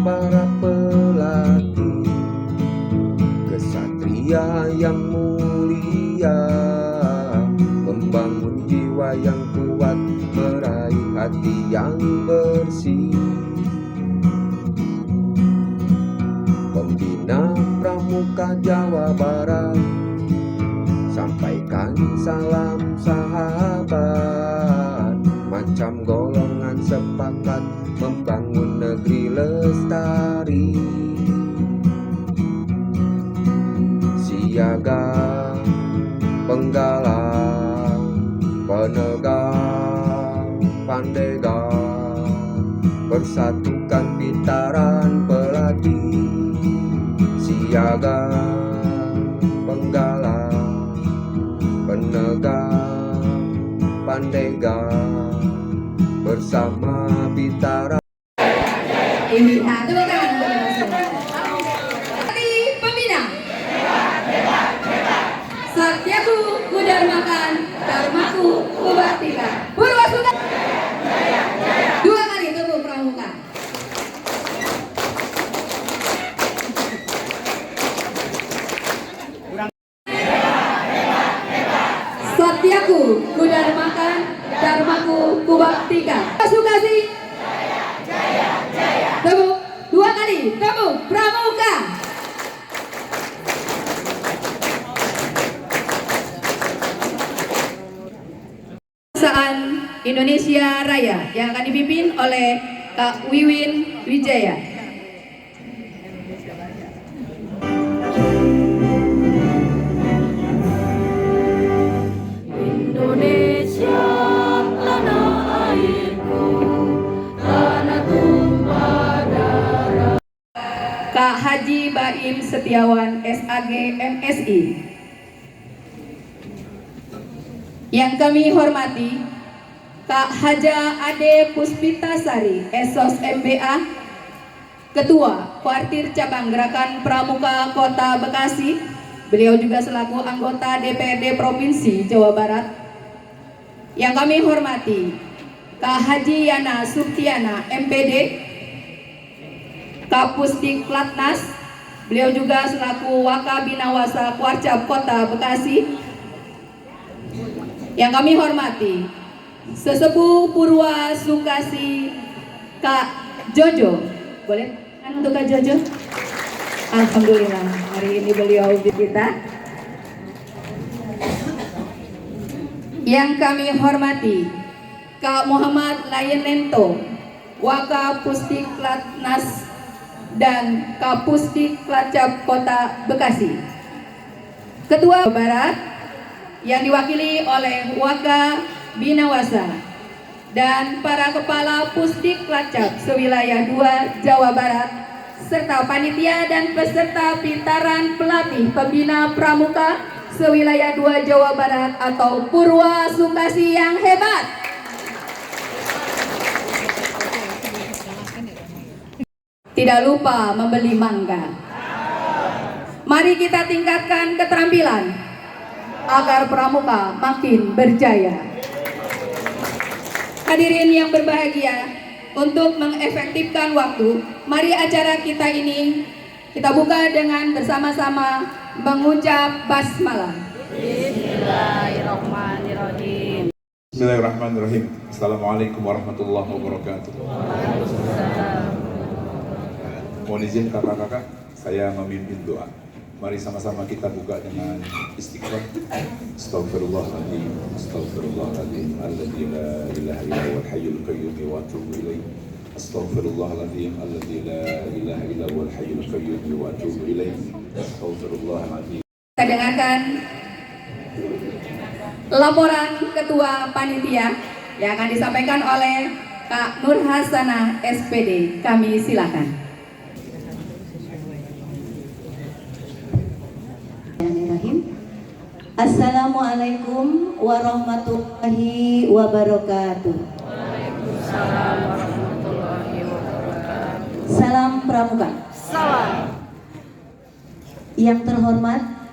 para pelatih, kesatria yang mulia, membangun jiwa yang kuat, meraih hati yang bersih. Pembina Pramuka Jawa Barat, sampaikan salam sahabat, macam golongan sepakat membangun negeri lestari. Siaga, penggalang, penegak, pandeglang, persatukan pintaran pelatih. Siaga, penggalang, penegak, pandeglang, bersama Bintara. Ini tepuk tangan dari pembina. Satyaku Kudarmakan, Dharmaku Kubaktikan. Purwasuka. Dua kali tepuk pramuka. Satyaku Kudarmakan, Dharmaku Kubaktikan. Sukasi. Tepuk dua kali, tepuk pramuka. Perusahaan Indonesia Raya yang akan dipimpin oleh Kak Wiwin Wijaya. Indonesia tanah airku, tanah tumpah darah. Kak Haji Baim Setiawan SAG MSI. Yang kami hormati Kak Haja Ade Puspitasari Esos MBA, Ketua Kuartir Cabang Gerakan Pramuka Kota Bekasi. Beliau juga selaku anggota DPRD Provinsi Jawa Barat. Yang kami hormati Kak Haji Yana Suktiana MPD, Kapusdik Latnas. Beliau juga selaku Wakabinawasa Kuarcap Kota Bekasi. Yang kami hormati Sesepuh Purwa Sukasi Kak Jojo. Boleh kan untuk Kak Jojo? Alhamdulillah hari ini beliau di kita. Yang kami hormati Kak Muhammad Layenento, Wakapusdik Latnas dan Kapusdik Lacap Kota Bekasi. Ketua Barat yang diwakili oleh Waka Binawasa dan para kepala Pusdik Lacap sewilayah 2 Jawa Barat, serta panitia dan peserta pintaran pelatih pembina pramuka sewilayah 2 Jawa Barat atau Purwa Sukasi yang hebat. Tidak lupa membeli mangga. Mari kita tingkatkan keterampilan agar pramuka makin berjaya. Hadirin yang berbahagia, untuk mengefektifkan waktu, mari acara kita ini kita buka dengan bersama-sama mengucap basmalah. Bismillahirrahmanirrahim. Bismillahirrahmanirrahim. Assalamualaikum warahmatullahi wabarakatuh. Mohon izin kakak-kakak, saya memimpin doa. Mari sama-sama kita buka dengan istighfar. Astaghfirullahaladzim, astaghfirullahaladzim, alladzi la ilaha illa huwal hayyul qayyum wa atubu ilaih. Astaghfirullahaladzim, alladzi la ilaha illa huwal hayyul qayyum wa atubu ilaih. Astaghfirullahaladzim. Kita dengarkan laporan Ketua Panitia yang akan disampaikan oleh Kak Nur Hasanah SPD. Kami silakan. Assalamualaikum warahmatullahi wabarakatuh. Waalaikumsalam warahmatullahi wabarakatuh. Salam pramuka. Salam. Yang terhormat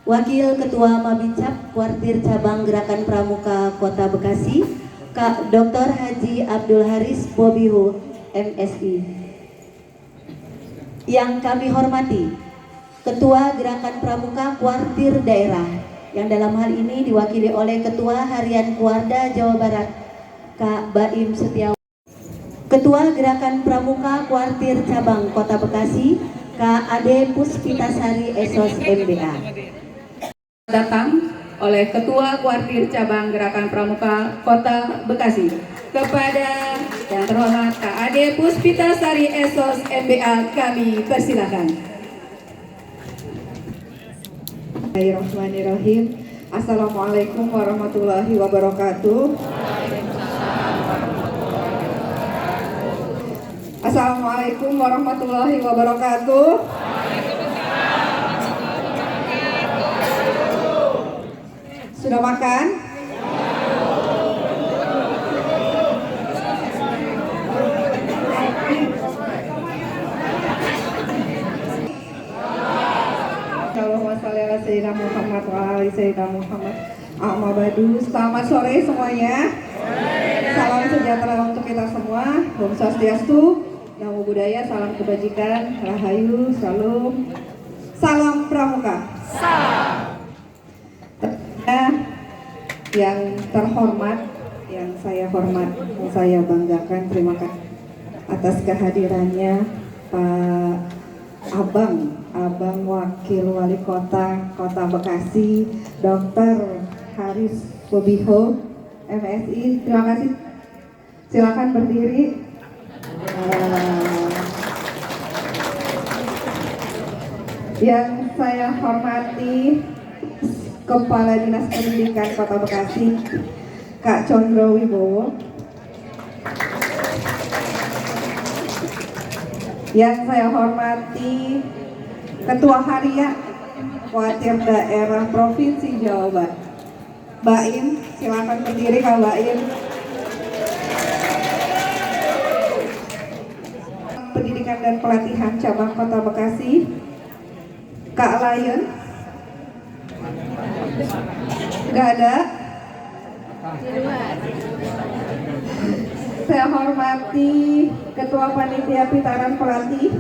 Wakil Ketua Mabincap Kuartir Cabang Gerakan Pramuka Kota Bekasi, Kak Dr. Haji Abdul Haris Bobiho MSI. Yang kami hormati Ketua Gerakan Pramuka Kuartir Daerah, yang dalam hal ini diwakili oleh Ketua Harian Kuarda Jawa Barat, Kak Baim Setiawan. Ketua Gerakan Pramuka Kuartir Cabang Kota Bekasi, Kak Ade Puspitasari Esos MBA. Datang oleh Ketua Kuartir Cabang Gerakan Pramuka Kota Bekasi. Kepada yang terhormat Kak Ade Puspitasari Esos MBA kami persilakan. Bismillahirrahmanirrahim. Assalamualaikum warahmatullahi wabarakatuh. Assalamualaikum warahmatullahi wabarakatuh. Sudah makan? Allahumma sholli ala sayyidina Muhammad wa ala ali sayyidina Muhammad. Amma ba'du. Selamat sore semuanya. Salam sejahtera untuk kita semua. Om Swastiastu, Namo Buddhaya, salam kebajikan, rahayu, salam. Salam Pramuka. Yang terhormat, yang saya hormat, yang saya banggakan, terima kasih atas kehadirannya Pak Abang Wakil Wali Kota Bekasi, Dr. Haris Bobiho, MSI. Terima kasih. Silakan berdiri. Yang saya hormati Kepala Dinas Pendidikan Kota Bekasi, Kak Condro Wibowo. Yang saya hormati Ketua Harian Kuartir Daerah Provinsi Jawa Barat, Baim. Silakan berdiri Kak Baim. Pendidikan dan Pelatihan Cabang Kota Bekasi, Kak Lion. Gak ada. Saya hormati Ketua Panitia Pitaran Pelatih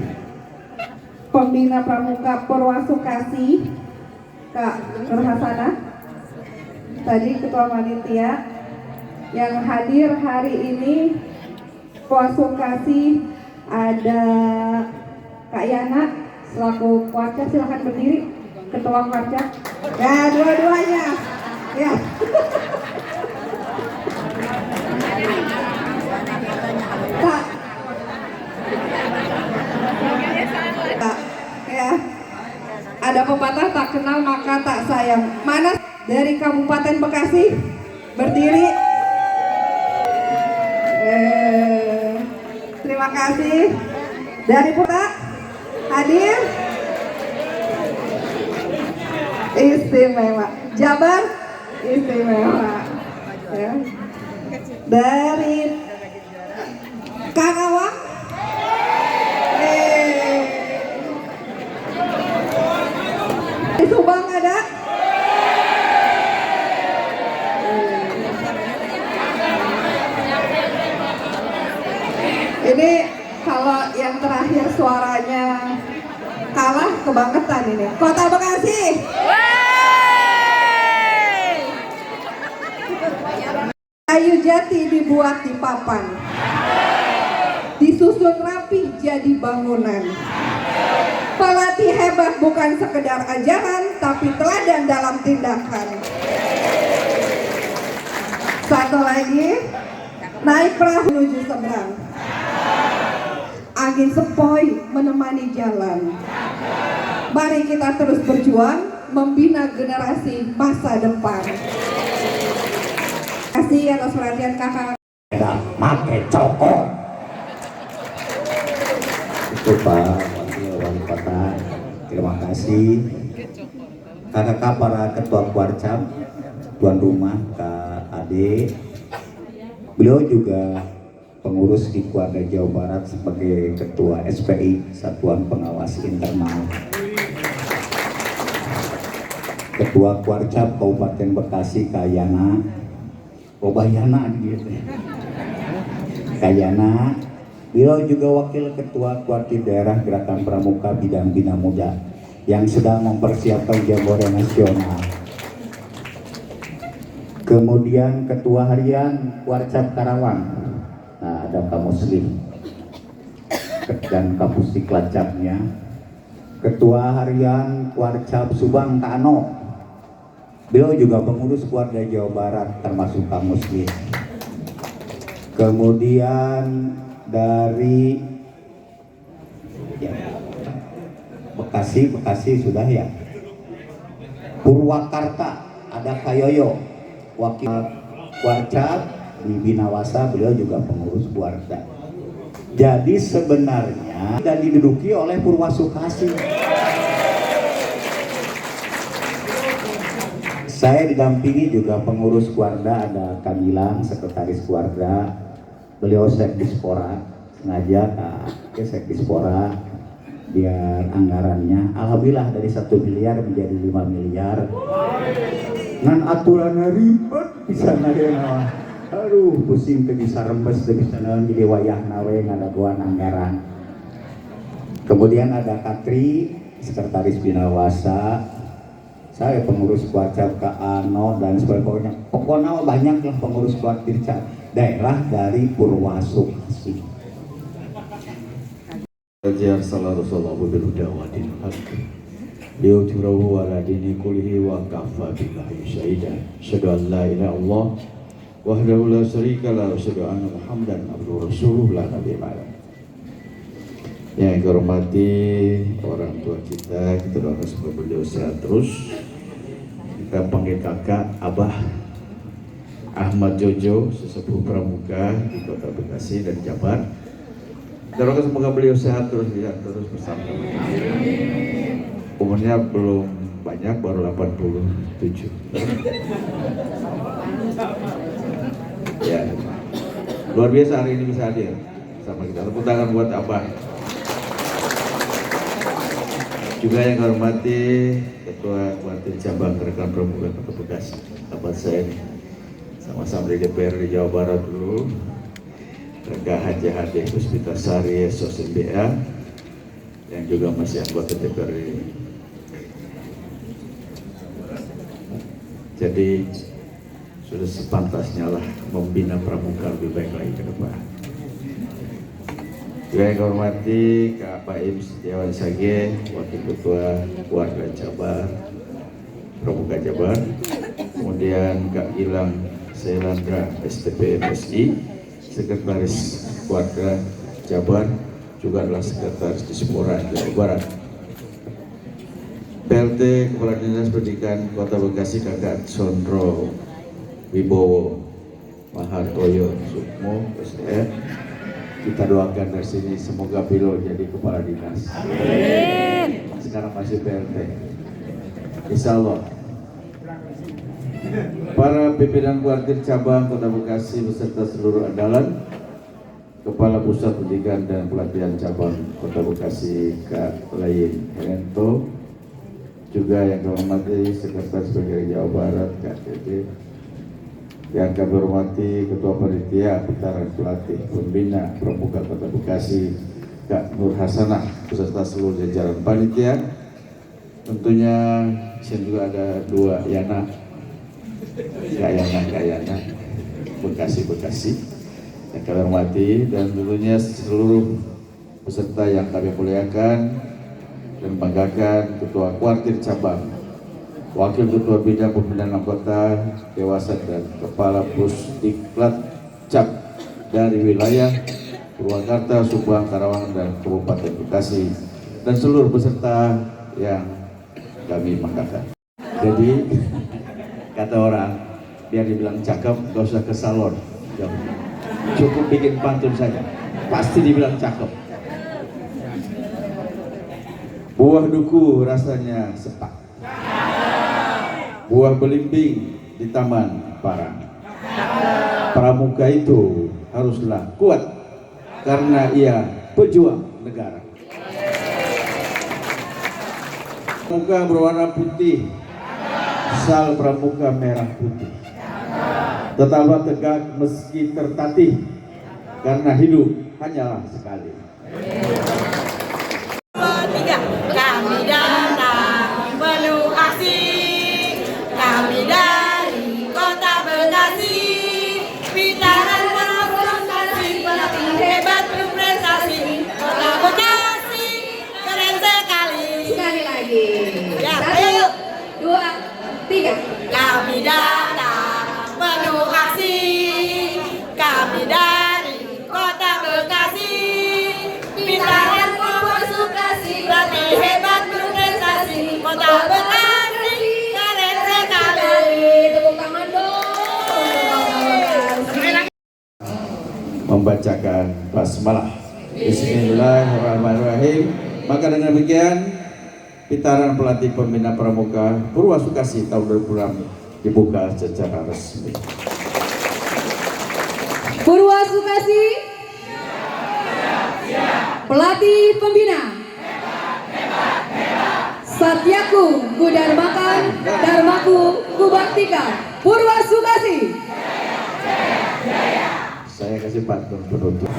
Pembina Pramuka Purwasukasi, Kak Nurhasana. Tadi Ketua Panitia. Yang hadir hari ini Purwasukasi ada Kak Yana selaku Kuarca. Silahkan berdiri Ketua Kuarca. Ya, dua-duanya. Ya. Kak. Ya. Ada pepatah tak kenal maka tak sayang. Mana dari Kabupaten Bekasi? Berdiri. Terima kasih. Dari Putra hadir. Istimewa. Jabar istimewa. Ya. Dari Karawang. Di Subang ada. Ini kalau yang terakhir suaranya kalah kebangetan ini. Kota Bekasi. Kayu jati dibuat di papan, disusun rapi jadi bangunan. Pelatih hebat bukan sekedar ajaran, tapi teladan dalam tindakan. Satu lagi, naik perahu menuju seberang. Angin sepoi menemani jalan. Mari kita terus berjuang membina generasi masa depan. Terima kasih atas perhatian kakak. Tidak pakai cokok. Itu Pak Wakil Wali Kota. Terima kasih. Kakak para ketua Kuarcap, tuan rumah Kak Ade. Beliau juga pengurus di Kuarda Jawa Barat sebagai ketua SPI, Satuan Pengawas Internal. Ketua Kuarcap Kabupaten Bekasi Kayana. Yana gitu. Kayana, Beliau juga Wakil Ketua Kuartir Daerah Gerakan Pramuka Bidang Bina Muda yang sedang mempersiapkan Jambore Nasional. Kemudian Ketua Harian Kuarcap Karawang, nah ada Kak Muslim dan Kak Pustik Lacapnya. Ketua Harian Kuarcap Subang Kak Ano, beliau juga pengurus Kuarda Jawa Barat termasuk Kak Muslim. Kemudian dari ya, Bekasi sudah ya. Purwakarta ada Kayoyo, wakil Kuarcap di Binawasa, beliau juga pengurus Kuarda. Jadi sebenarnya tidak diduduki oleh Purwasukasi. Saya didampingi juga pengurus Kuarda, ada Kamilang, sekretaris Kuarda. Beliau Sekdispora, sengaja ke Sekdispora biar anggarannya alhamdulillah dari 1 miliar menjadi 5 miliar. Ngan aturannya ribet bisa nanya. Aduh pusing ke bisa rembes ke bisa jadi wayah nawe ngadaguan anggaran. Kemudian ada Katri, sekretaris Binawasa. Saya pengurus Kuarcap Kak Ano dan sebagainya. Pokoknya banyak lah pengurus Kuartir daerah dari Purwasukasi. Raja sallallahu bil huda wa din haq. Liutirahu ala dini kulihi wa kafa billahi syahida. Asyhadu an la ilaha illallah wahdahu la syarika lahu wa asyhadu anna Muhammadan abduhu rasuluhu la nabiyya ba'da. Yang saya hormati orang tua kita doakan semoga beliau sehat terus. Kita panggil kakak, abah Ahmad Jojo, sesepuh pramuka di Kota Bekasi dan Jabar. Kita doakan semoga beliau sehat terus bersama. Umurnya belum banyak, baru 87. Ya, luar biasa hari ini bisa hadir sama kita. Tepuk tangan buat abah. Juga yang saya hormati Ketua Kuartir Cabang Gerakan Pramuka Kota Bekasi, sahabat saya ini, sama-sama di DPR di Jawa Barat dulu, Rega Haji Hadi Puspitasari SOSMBA, yang juga masih anggota DPR ini. Jadi sudah sepantasnya lah membina pramuka lebih baik lagi ke depan. Juga yang hormati Kak Baim Setiawan Sage, Wakil Ketua Kuarda Jabar, Pramuka Jabar. Kemudian Kak Gilang Selandra STP MSI, Sekretaris Kuarda Jabar, juga adalah Sekretaris Dispora Jawa Barat. PLT Kepala Dinas Pendidikan Kota Bekasi Kakak Sondro Wibowo Mahartoyo Sukmo SDM. Kita doakan dari sini semoga beliau jadi kepala dinas. Amin. Sekarang masih PLT. Insya Allah. Para pimpinan Kuartir Cabang Kota Bekasi beserta seluruh andalan, Kepala Pusat Pendidikan dan Pelatihan Cabang Kota Bekasi Kak Lain Hento, juga yang kami hormati Sekretaris Penggerak Jawa Barat Kak Dede, yang kami hormati Ketua Panitia Putaran Pelatih Pembina Pramuka Kota Bekasi Kak Nur Hasanah beserta seluruh jajaran panitia. Tentunya di sini juga ada 2 Yana, Kak Yana Bekasi yang kami hormati, dan tentunya seluruh peserta yang kami muliakan dan banggakan, Ketua Kuartir Cabang, Wakil Ketua Bidang Pembinaan Anggota Dewasa dan Kepala Pusdiklat Cap dari wilayah Purwakarta, Subang, Karawang, dan Kabupaten Bekasi, dan seluruh peserta yang kami banggakan. Jadi kata orang, biar dibilang cakep, gak usah ke salon, cukup bikin pantun saja, pasti dibilang cakep. Buah duku rasanya sepak, buah belimbing di taman parang. Pramuka itu haruslah kuat karena ia pejuang negara. Pramuka berwarna putih, sal pramuka merah putih. Tetaplah tegak meski tertatih, karena hidup hanyalah sekali. Tiga, kami datang penuh asih, kami dari kota Bekasi, pindahan berprestasi, pelatih hebat berprestasi, kota Bekasi keren sekali. Sekali lagi. Ya, 1, 2, 3. Kami datang penuh asih, kami dari kota Bekasi, pindahan berprestasi, pelatih hebat berprestasi, kota Bekasi keren sekali. Tepuk tangan dong. Membacakan basmalah. Bismillahirrahmanirrahim. Maka dengan demikian Pitaran Pelatih Pembina Pramuka Purwasukasi tahun 2006 dibuka secara resmi. Purwasukasi. Pelatih Pembina. Satyaku Kudarmakan, Darmaku Kubaktikan. Purwasukasi. Saya kasih pantun penutup.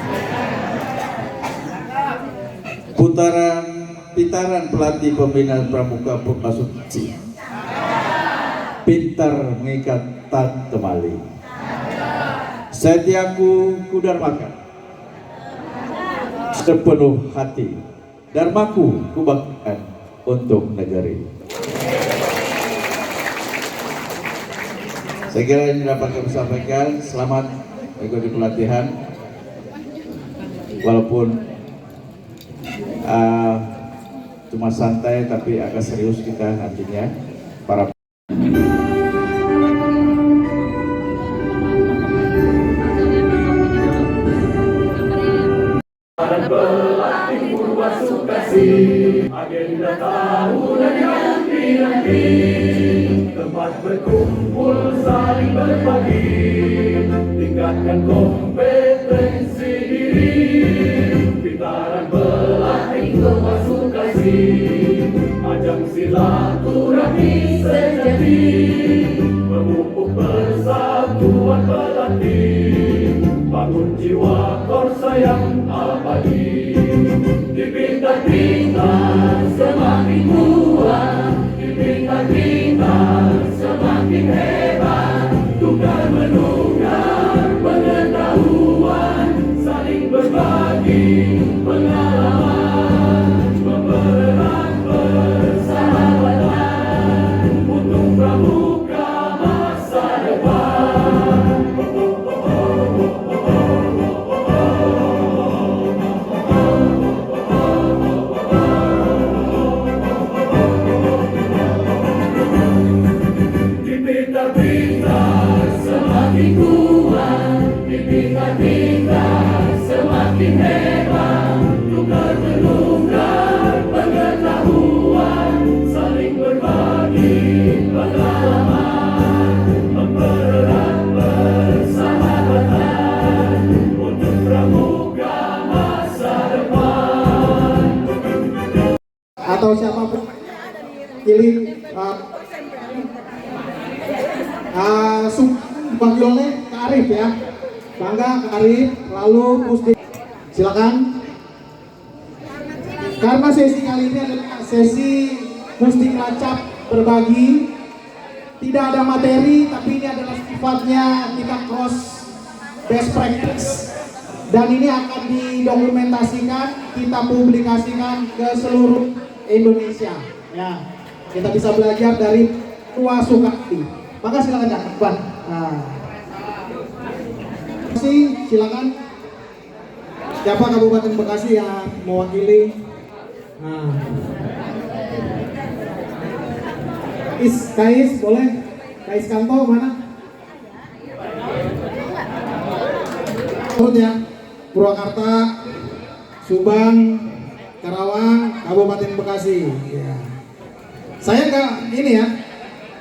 Pitaran Pelatih Pembina Pramuka Purwasukasi. Pintar mengikat tat temali. Setiaku kudarmakan, sepenuh hati, darmaku kubaktikan untuk negeri. Saya kira ini dapat kami sampaikan. Selamat mengikuti pelatihan. Walaupun cuma santai, tapi agak serius kita nantinya. Para Pelatih Purwasukasi, agenda tahunan yang dinanti, tempat berkumpul saling berbagi, tingkatkan kompetensi diri. Pitaran Pelatih Purwasukasi, ajang silaturahmi sejati, memupuk persatuan pelatih, bangun jiwa korsa yang abadi. Dipintar-pintar semakin kuat, dipintar-pintar semakin hebat, tukar menukar pengetahuan, saling berbagi pengalaman, mempererat persahabatan untuk pramuka masa depan. Dipintar-pintar semakin kuat, dipintar-pintar semakin hebat, tukar menukar pengetahuan, saling berbagi pengalaman, mempererat persahabatan untuk pramuka masa depan. Atau siapapun pilih dibagi oleh Kak Arif ya. Bangga Kak Arif, lalu Musdik. Silakan. Karena sesi kali ini adalah sesi Musdik Lacap berbagi, tidak ada materi, tapi ini adalah sifatnya kita cross best practice, dan ini akan didokumentasikan, kita publikasikan ke seluruh Indonesia ya. Kita bisa belajar dari Purwasukasi. Maka silakan Kak Iqbal. Silakan. Siapa Kabupaten Bekasi yang mewakili? Kais boleh? Kais Kanto mana? Turut ya. Purwakarta, Subang, Karawang, Kabupaten Bekasi. Ya. Saya enggak ini ya,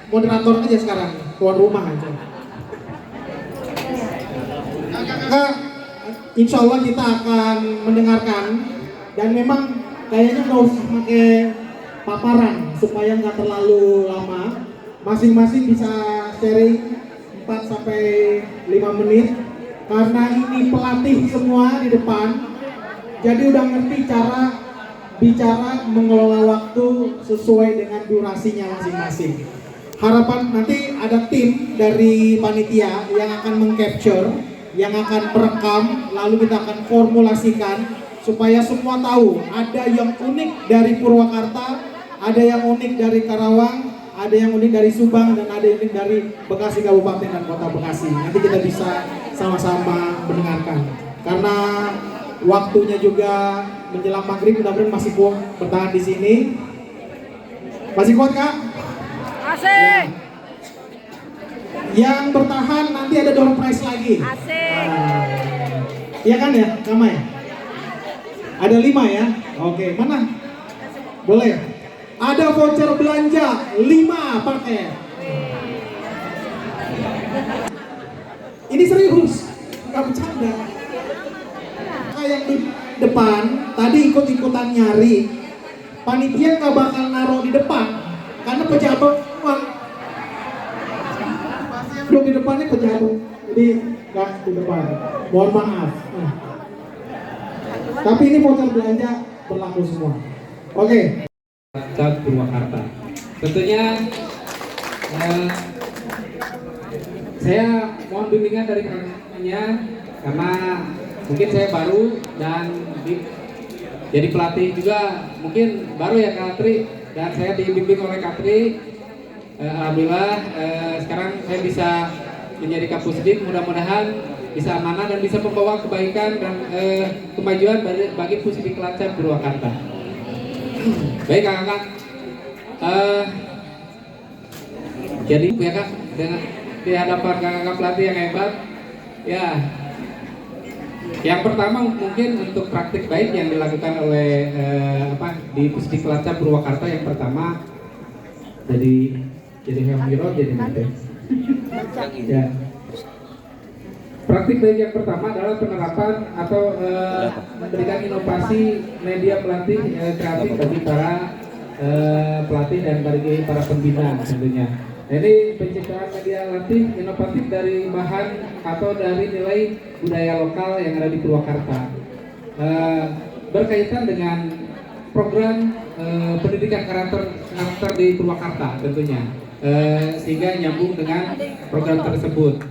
moderator aja sekarang, tuan rumah aja. Kakak, insya Allah kita akan mendengarkan, dan memang kayaknya nggak usah pakai paparan supaya nggak terlalu lama. Masing-masing bisa sharing 4-5 menit. karena ini pelatih semua di depan, jadi udah ngerti cara bicara mengelola waktu sesuai dengan durasinya masing-masing. Harapan nanti ada tim dari panitia yang akan mengcapture, yang akan merekam, lalu kita akan formulasikan supaya semua tahu ada yang unik dari Purwakarta, ada yang unik dari Karawang, ada yang unik dari Subang, dan ada yang unik dari Bekasi Kabupaten dan Kota Bekasi. Nanti kita bisa sama-sama mendengarkan. Karena waktunya juga menjelang maghrib, mudah-mudahan masih kuat bertahan di sini. Masih kuat, Kak? Asik. Yang bertahan nanti ada door prize lagi. Asik. Iya kan ya, Kama ya? Ada 5 ya? Oke, mana? Boleh. Ada voucher belanja 5 paket. Ini serius, nggak bercanda. Yang di depan tadi ikut-ikutan nyari, panitia nggak bakal naruh di depan karena pejabat uang. Duduk di depannya pejabat, jadi nggak di depan. Mohon maaf. Nah. Tapi ini voucher belanja berlaku semua. Oke. Purwakarta. Tentunya saya mohon bimbingan dari rekan-rekannya karena mungkin saya baru dan jadi pelatih juga mungkin baru ya Kak Tri, dan saya dibimbing oleh Kak Tri. Alhamdulillah sekarang saya bisa menjadi Kapusdik, mudah-mudahan bisa amanah dan bisa membawa kebaikan dan kemajuan bagi Pusdik Lacap Purwakarta. Baik kakak, jadi ya kak, dengan di hadapan kakak pelatih yang hebat, ya. Yang pertama mungkin untuk praktik baik yang dilakukan oleh di Pusdik Lacap Purwakarta, yang pertama jadi hero jadi nanti. Ya. Praktik baik yang pertama adalah penerapan atau memberikan inovasi media pelatih kreatif bagi para pelatih dan bagi para pembina tentunya. Jadi penciptaan media latih inovatif dari bahan atau dari nilai budaya lokal yang ada di Purwakarta, berkaitan dengan program pendidikan karakter di Purwakarta tentunya, sehingga nyambung dengan program tersebut.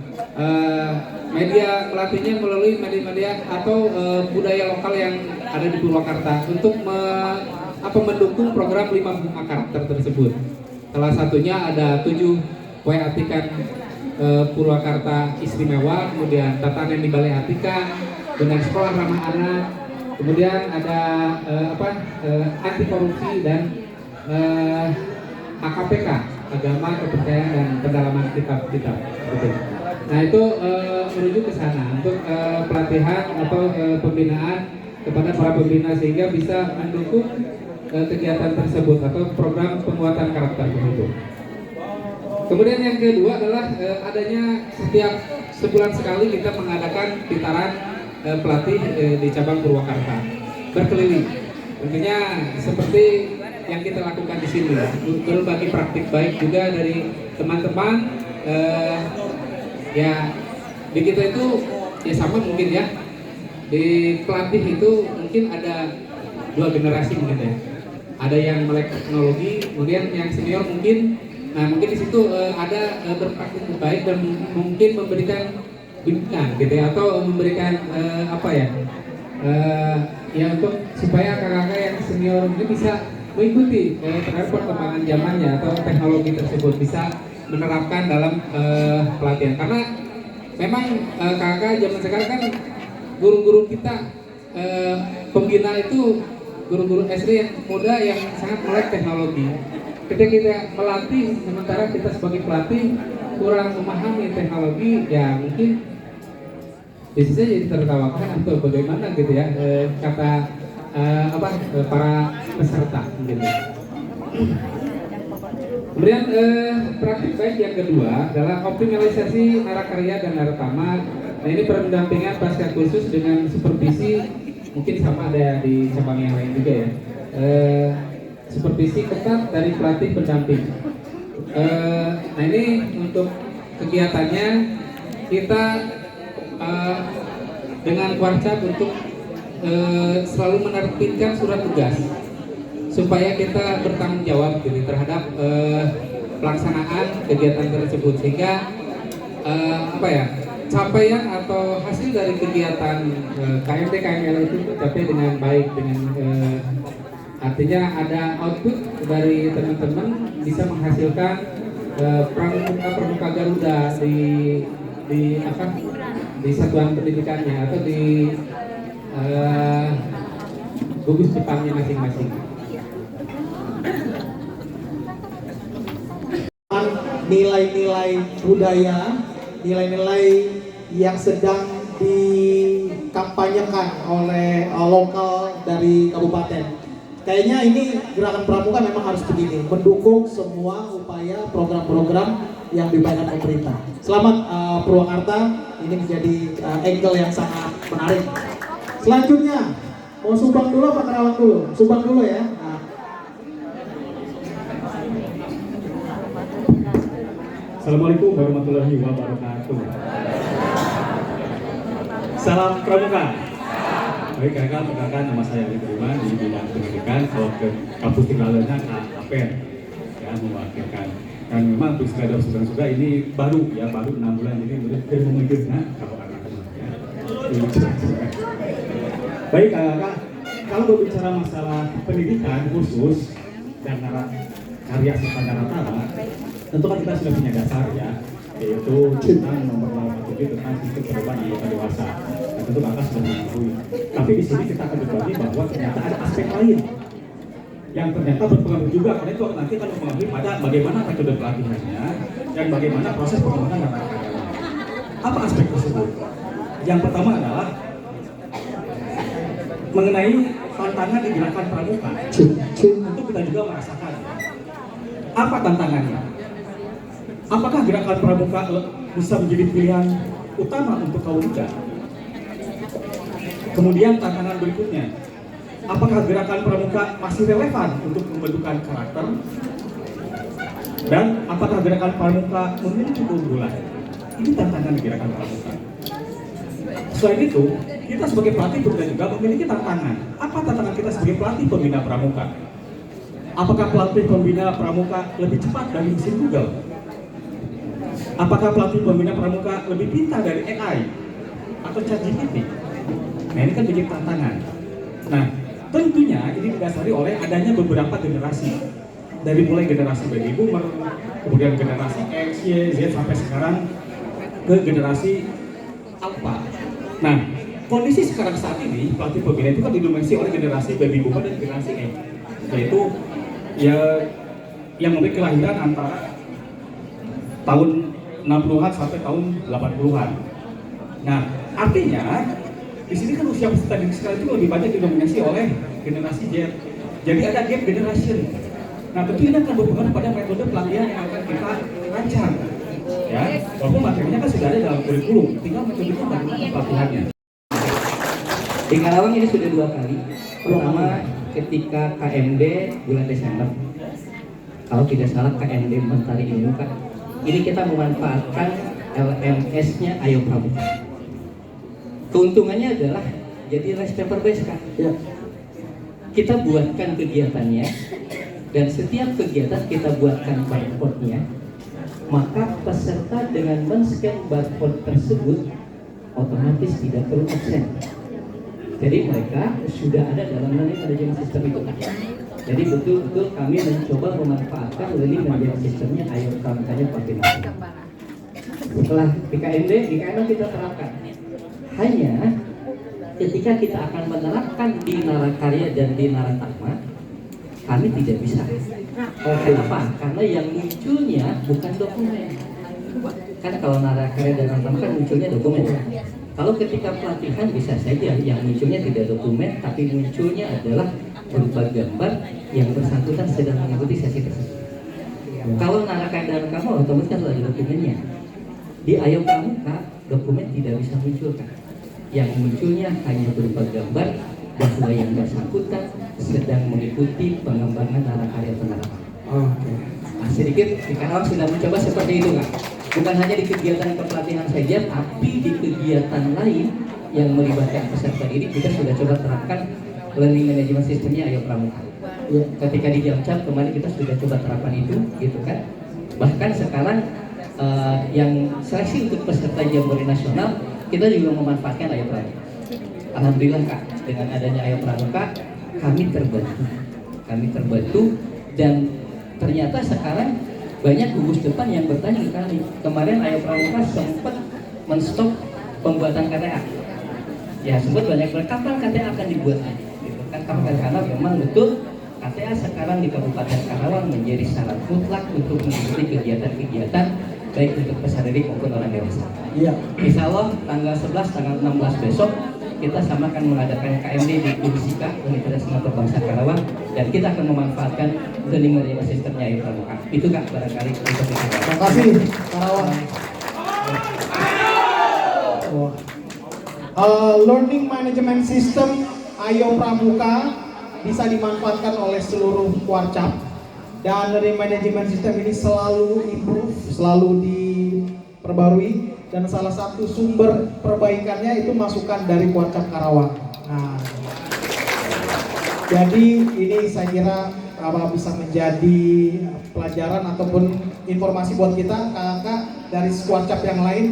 Media pelatihnya melalui media atau budaya lokal yang ada di Purwakarta untuk mendukung program 5 bunga karakter tersebut. Salah satunya ada 7 kue atikan Purwakarta istimewa, kemudian tatanan di Balai Atika dengan sekolah ramah anak, kemudian ada anti korupsi dan AKPK, agama, kepercayaan dan pendalaman kitab-kitab. Nah itu menuju ke sana untuk pelatihan atau pembinaan kepada para pembina sehingga bisa mendukung kegiatan tersebut atau program penguatan karakter tersebut. Kemudian yang kedua adalah adanya setiap sebulan sekali kita mengadakan pitaran pelatih di cabang Purwakarta berkeliling. Tentunya seperti yang kita lakukan di sini, berbagi praktik baik juga dari teman-teman. Ya di kita itu ya sama mungkin ya, di pelatih itu mungkin ada 2 generasi mungkin ya, ada yang melek teknologi, kemudian yang senior mungkin, nah mungkin di situ ada berpraktik baik dan mungkin memberikan bimbingan gitu ya, atau memberikan ya untuk supaya kakak-kakak yang senior ini bisa mengikuti terhadap perkembangan zamannya atau teknologi tersebut, bisa menerapkan dalam pelatihan. Karena memang kakak zaman sekarang kan guru-guru kita pembina itu guru-guru SD yang muda yang sangat melek teknologi. Ketika kita melatih, sementara kita sebagai pelatih kurang memahami teknologi, ya mungkin bisa jadi tertawakan atau bagaimana gitu ya kata para peserta gitu. Kemudian praktik baik yang kedua adalah optimalisasi narakarya dan naratama. Nah ini pendampingan pasca khusus dengan supervisi, mungkin sama ada di cabang yang lain juga ya. Supervisi ketat dari pelatih pendamping. Nah ini untuk kegiatannya kita dengan Kuarcap untuk selalu menerbitkan surat tugas supaya kita bertanggung jawab gitu, terhadap pelaksanaan kegiatan tersebut, sehingga capaian atau hasil dari kegiatan KMD KML itu tercapai dengan baik, dengan artinya ada output dari teman-teman bisa menghasilkan pramuka Garuda di satuan pendidikannya atau di gugus Jepangnya masing-masing. Nilai-nilai budaya, nilai-nilai yang sedang dikampanyekan oleh lokal dari kabupaten. Kayaknya ini gerakan pramuka memang harus begini, mendukung semua upaya program-program yang dibayangkan pemerintah. Selamat Purwakarta, ini menjadi angle yang sangat menarik. Selanjutnya, mau sumbang dulu apa Karawang dulu? Sumbang dulu ya. Nah. Assalamualaikum warahmatullahi wabarakatuh. Salam pramuka. Baik, kakak, nama saya Ali Budiman di bidang pendidikan. Kalau ke kampus tinggalannya Kak Apen, ya, mewakilkan. Dan memang untuk saudara-saudara juga ini baru 6 bulan, jadi belum memikirkan kalau anak-anak ya. Baik, kakak, kalau berbicara masalah pendidikan khusus dan karya siswa Nusantara, tentu kan kita sudah punya dasar ya, yaitu tentang nomor 87 tentang sistem perubahan anggota dewasa. Dan tentu kakak sudah mengetahui. Tapi di sini kita akan berbagi bahwa ternyata ada aspek lain yang ternyata berpengaruh juga, karena itu nanti akan mempengaruhi pada bagaimana metode pelatihannya dan bagaimana proses pengembangan anak-anaknya. Apa aspek tersebut? Yang pertama adalah mengenai tantangan di gerakan pramuka. Tentu kita juga merasakan apa tantangannya. Apakah gerakan pramuka bisa menjadi pilihan utama untuk kaum muda? Kemudian tantangan berikutnya, apakah gerakan pramuka masih relevan untuk membentukkan karakter? Dan apakah gerakan pramuka memiliki keunggulan? Ini tantangan gerakan pramuka. Selain itu, kita sebagai pelatih juga memiliki tantangan. Apa tantangan kita sebagai pelatih pembina pramuka? Apakah pelatih pembina pramuka lebih cepat dari mesin Google? Apakah pelatih pembina pramuka lebih pintar dari AI atau ChatGPT? Nah, ini kan menjadi tantangan. Nah, tentunya ini didasari oleh adanya beberapa generasi, dari mulai generasi baby boomer, kemudian generasi X, Y, Z sampai sekarang ke generasi Alpha. Nah, kondisi sekarang saat ini pelatih pembina itu kan didominasi oleh generasi baby boomer dan generasi X, yaitu ya yang memiliki kelahiran antara tahun 60-an sampai tahun 80-an. Nah, artinya di sini kan usia peserta didik sekarang itu lebih banyak didominasi oleh generasi Z. Jadi ada gap generation. Nah, tentu ini akan berpengaruh pada metode pelatihan yang akan kita rancang. Ya, walaupun materinya kan sudah ada dalam kurikulum, tinggal metodenya bagaimana pelatihannya. Di Karawang ini sudah 2 kali. Pertama ketika KMD bulan Desember. Kalau tidak salah KMD Mentari Ilmu kan. Ini kita memanfaatkan LMS-nya Ayo Pramuka. Keuntungannya adalah jadi rice paper base kan. Ya. Kita buatkan kegiatannya dan setiap kegiatan kita buatkan barcode-nya. Maka peserta dengan men-scan barcode tersebut otomatis tidak perlu absen. Jadi mereka sudah ada dalam manajemen sistem itu. Jadi betul-betul kami mencoba memanfaatkan learning management sistemnya Ayo Pramukanya koordinasi. Setelah di KML kita terapkan. Hanya ketika kita akan menerapkan di Narakarya dan di Naratama, kami tidak bisa. Kenapa? Karena yang munculnya bukan dokumen. Kan kalau Narakarya dan Naratama kan munculnya dokumen. Kalau ketika pelatihan bisa saja yang munculnya tidak dokumen, tapi munculnya adalah berupa gambar yang bersangkutan sedang mengikuti sesi tersebut. Kalau Narakarya dan Naratama otomatis kan ada dokumennya. Di Ayo Pramuka dokumen tidak bisa muncul kan. Yang munculnya hanya berupa gambar bahwa yang bersangkutan sedang mengikuti pengembangan Narakarya Naratama. Nah, sedikit di Karawang sudah mencoba seperti itu kan. bukan hanya di kegiatan kepelatihan saja, tapi di kegiatan lain yang melibatkan peserta didik kita sudah coba terapkan learning management sistemnya Ayo Pramuka. Ketika di Jamcap kemarin kita sudah coba terapkan itu, gitu kan. Bahkan sekarang yang seleksi untuk peserta Jambore Nasional kita juga memanfaatkan Ayo Pramuka. Alhamdulillah Kak, dengan adanya Ayo Pramuka kami terbantu dan ternyata sekarang banyak gugus depan yang bertanya ke kami. Kemarin Ayo Pramuka sempat menstop pembuatan KTA. Ya sempat banyak kapan KTA akan dibuat lagi. Gitu kan, karena memang betul KTA sekarang di Kabupaten Karawang menjadi syarat mutlak untuk mengikuti kegiatan-kegiatan baik untuk peserta didik maupun orang dewasa. Iya. Insya Allah tanggal 11, tanggal 16 besok kita sama akan mengadakan KMD di Unisika, Universitas Islam Bangsa Karawang, dan kita akan memanfaatkan learning management sistemnya Ayo Pramuka. Itu Kak barangkali untuk itu. Terima kasih Karawang. Learning management system Ayo Pramuka bisa dimanfaatkan oleh seluruh Kuarcap, dan learning management system ini selalu improve, selalu diperbarui, dan salah satu sumber perbaikannya itu masukan dari Kuarcap Karawang. Nah, jadi ini saya kira bisa menjadi pelajaran ataupun informasi buat kita kakak dari Kuarcap yang lain.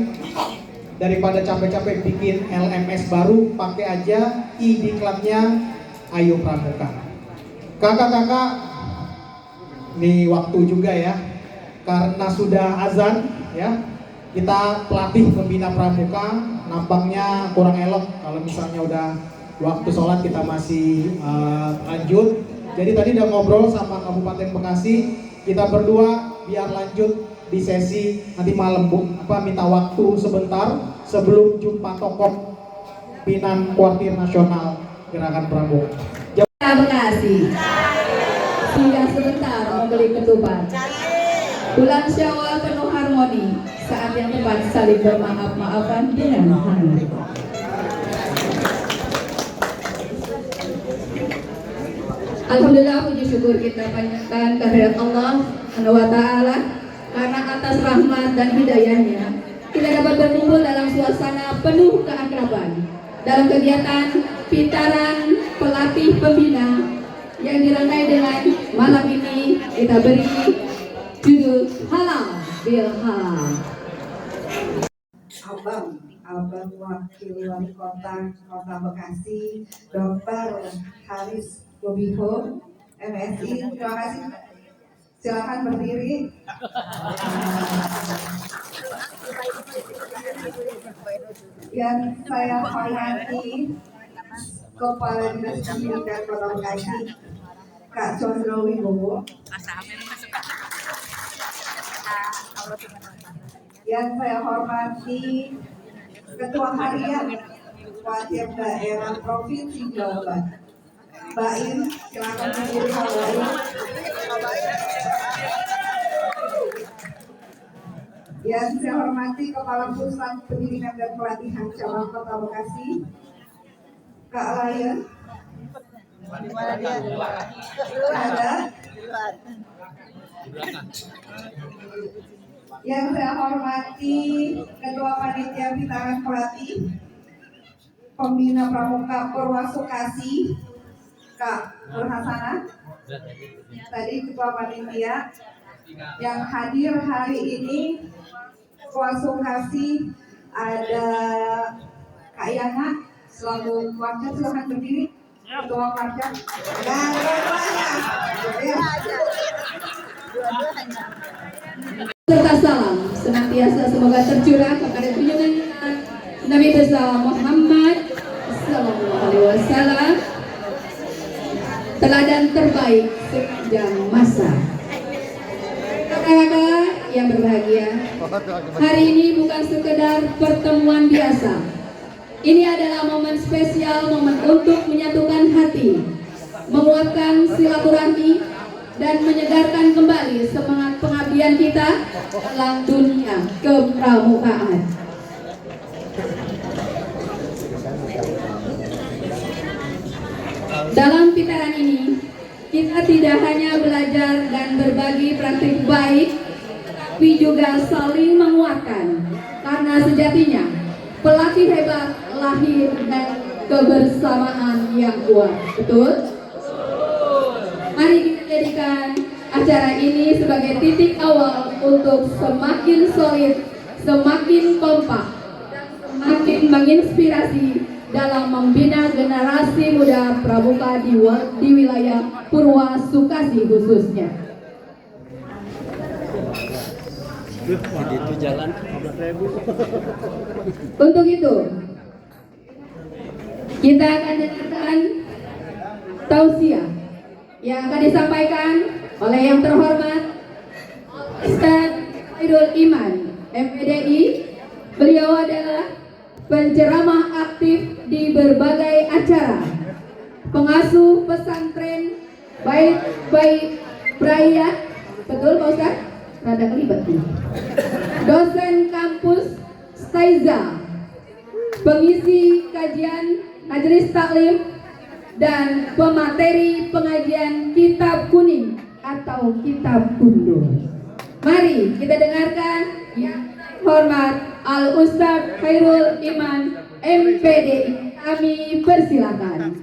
Daripada capek-capek bikin LMS baru, pakai aja diklatnya Ayo Pramuka. Kakak-kakak, ini waktu juga ya, karena sudah azan ya, kita pelatih pembina pramuka nampaknya kurang elok kalau misalnya udah waktu sholat kita masih lanjut. Jadi tadi udah ngobrol sama Kabupaten Bekasi, kita berdua biar lanjut di sesi nanti malam minta waktu sebentar sebelum jumpa tokoh pimpinan Kuartir Nasional Gerakan Pramuka. Bekasi. Singgah sebentar membeli ketupat. Bulan Syawal penuh harmoni, saat yang tepat saling bermaaf-maafan dengan hangat. Alhamdulillah, puji syukur kita panjatkan kehadirat Allah Subhanahu wa Ta'ala, karena atas rahmat dan hidayahnya kita dapat berkumpul dalam suasana penuh keakraban dalam kegiatan Pintaran Pelatih Pembina yang dirangkai dengan malam ini kita beri judul Halal Bil Halal. Abang Wakil Wali Kota Bekasi, Dr. Haris Bobiho, MSI. Terima kasih. Silakan berdiri. Yang saya hormati Kepala Dinas Pendidikan Kota Bekasi, Kak Condro Wibowo. Yang saya hormati Ketua Harian Kuartir Daerah Provinsi Jawa Barat, Baim. Silakan berdiri Pak Baim. Yang saya hormati Kepala Pusat Pendidikan dan Pelatihan Cabang Kota Bekasi, Kak Layan. Ada. Yang saya hormati Ketua Panitia Pintaran Pelatih Pembina Pramuka Purwasukasi, Kak Nurhasana. Tadi Ketua Panitia. Yang hadir hari ini Purwasukasi ada Kak Yana selaku Kuarcap, silakan berdiri. Ketua Kuarcap. Dan Serta salam senantiasa semoga tercurah kepada junjungan Nabi besar Muhammad Sallallahu Alaihi Wasallam, teladan terbaik sepanjang masa. Kakak-kakak yang berbahagia, hari ini bukan sekedar pertemuan biasa. Ini adalah momen spesial, momen untuk menyatukan hati, menguatkan silaturahmi, dan menyegarkan kembali semangat pengabdian kita dalam dunia kepramukaan. Dalam pintaran ini, kita tidak hanya belajar dan berbagi praktik baik, tapi juga saling menguatkan. Karena sejatinya pelatih hebat lahir dari kebersamaan yang kuat. Betul? Mari kita jadikan acara ini sebagai titik awal untuk semakin solid, semakin kompak, dan semakin menginspirasi dalam membina generasi muda pramuka di wilayah Purwa Sukasi khususnya. Untuk itu, kita akan dengarkan tausiah yang akan disampaikan oleh yang terhormat Ustadz Khairul Iman, MPDI. Beliau adalah penceramah aktif di berbagai acara, pengasuh pesantren baik Prayat, betul Pak Ustadz? Rada kelibet nih. Dosen kampus Staiza, pengisi kajian majelis taklim, dan pemateri pengajian kitab kuning atau kitab gundul. Mari kita dengarkan yang hormat Al Ustadz Khairul Iman, MPDI. Kami persilakan.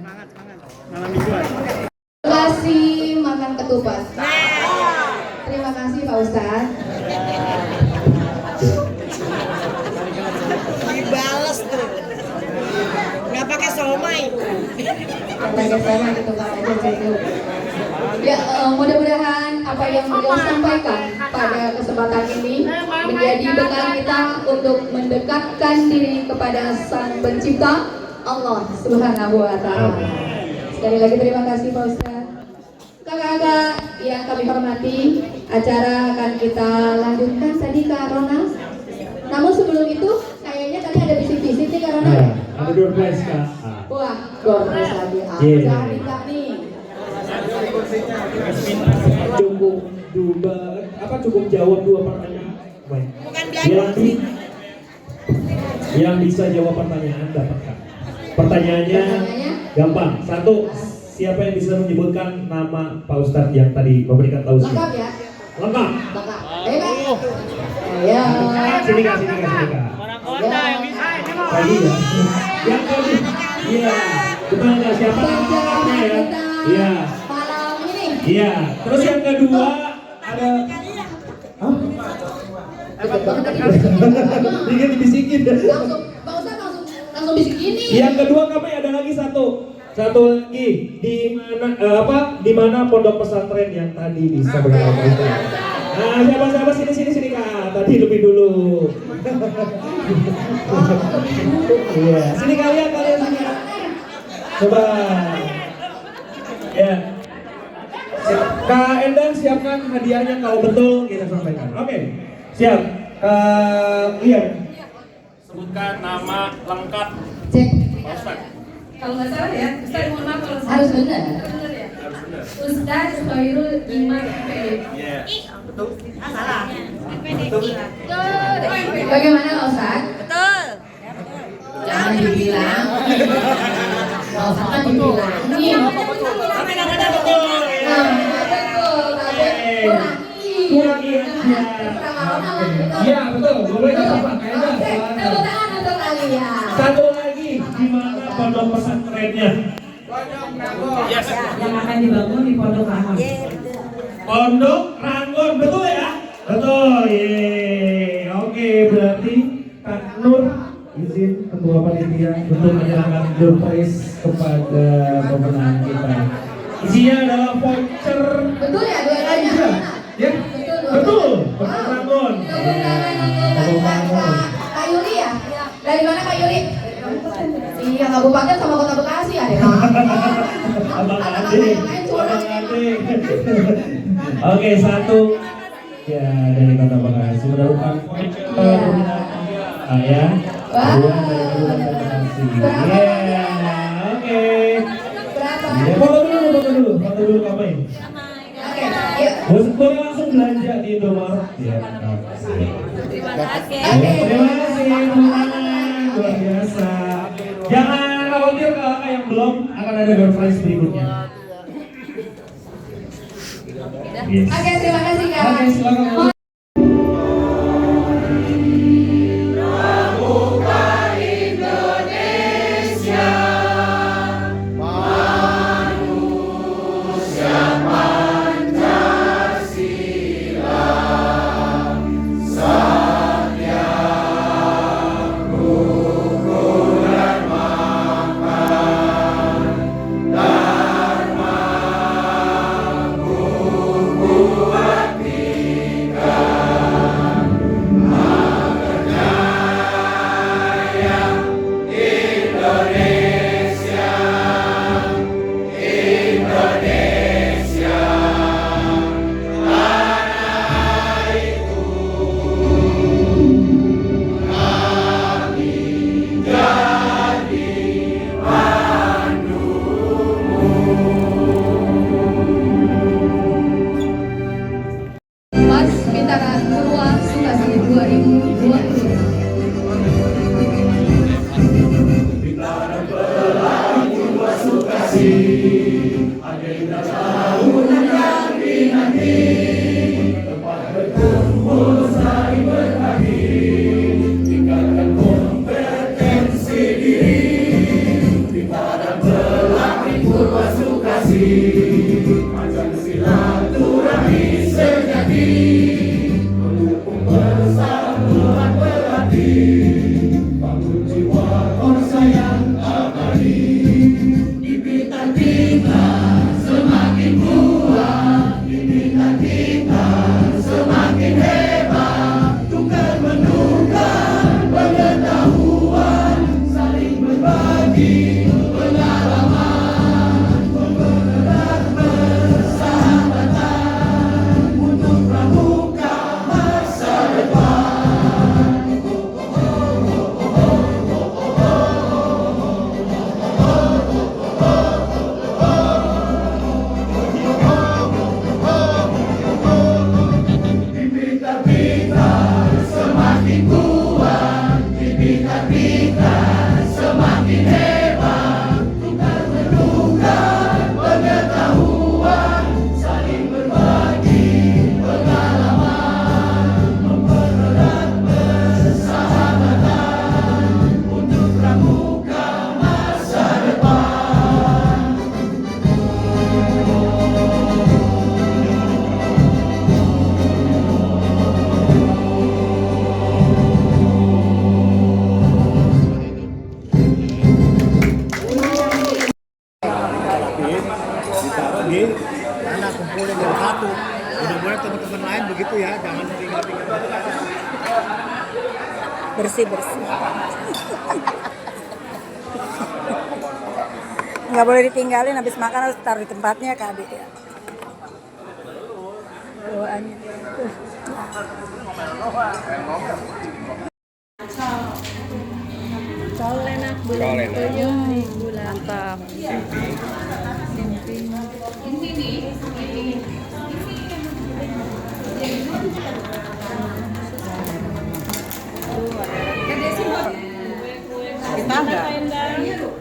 Terima kasih makan ketupat. Terima kasih Pak Ustadz. Dibales tuh. Nggak pakai somai. Pakai somai gitu Pak aja gitu. Ya, mudah-mudahan apa yang beliau sampaikan pada kesempatan ini menjadi bekal kita untuk mendekatkan diri kepada Sang Pencipta Allah Subhanahu wa Ta'ala. Sekali lagi terima kasih Pak Ustadz. Kakak-kakak yang kami hormati, acara akan kita lanjutkan tadi Kak Ronald. Namun sebelum itu, kayaknya tadi ada bisik-bisik nih Kak Ronald. Ada door prize Kak. Wah, door prize lagi. Jadi Kak nih. Cukup jawab 2 pertanyaan. Baik. Yang bisa jawab pertanyaan dapatkan. Pertanyaannya gampang. 1, siapa yang bisa menyebutkan nama Pak Ustadz yang tadi memberikan tausiah? Lengkap ya? Lengkap. Lengkap. Ya. Sini Kak. Orang kota yang bisa ini mah. Tadi ya. Yang tadi. Iya. Betul nggak siapa namanya ya? Iya. Malam ini. Iya. Terus yang kedua ada. Hah? Dikit dibisikin. Langsung, Pak Ustadz langsung bisik gini. Yang kedua kami ada lagi satu lagi di mana pondok pesantren yang tadi bisa berapa Ustaz. Nah, siapa sini Kak. Tadi lebih dulu. Iya, sini kalian sini. Coba. Ya. Kak Endang siapkan hadiahnya kalau betul kita sampaikan. Oke. Siap. Iya. Sebutkan nama lengkap Cek. Pak Ustadz. Kalau nggak salah ya, Ustadz mohon maaf kalau harus benar. Benar ya. Ustadz Khairul Iman MPDI. Iya. Betul. Salah. Bagaimana Ustadz? Betul. Jangan dibilang. Kalau Ustadz dibilang. Tapi namanya betul. Betul. Kurangi aja. Iya betul. Boleh coba kayaknya. Tepuk tangan untuk kalian. Satu lagi, di mana pondok pesantrennya? Yes. Yang akan dibangun di Pondok Rangon. Pondok Rangon, betul ya? Betul. Ye. Oke, berarti Kak Nur izin ketua panitia untuk menyerahkan door prize kepada pemenang kita. Isinya adalah voucher. Betul ya dua-duanya? Ya, betul. Pondok Rangon. Pondok Rangon. Kak Yuli ya? Dari mana Kak Yuli? Iya, Kabupaten sama Kota Bekasi ada. Abang Ade. Oke, 1 ya dari Kota Bekasi mendapatkan voucher. Ya. 2 dari Kabupaten Bekasi. Ya, oke. Ya, foto dulu Kamai. Oke, yuk. Boleh langsung belanja di Indomaret. Ya, Terima kasih. terima kasih teman-teman, luar biasa. Jangan khawatir kalau yang belum akan ada door prize berikutnya. Yes. Oke, terima kasih Kak. Oke, silakan. Ditaruh di mana kumpulnya jadi satu. Mudah-mudahan teman-teman lain begitu ya, jangan tinggal-tinggal. Bersih-bersih. Nggak boleh ditinggalin, habis makan harus taruh di tempatnya Kak Adik ya. Bawaannya. Col enak, boleh mantap. Kita enggak?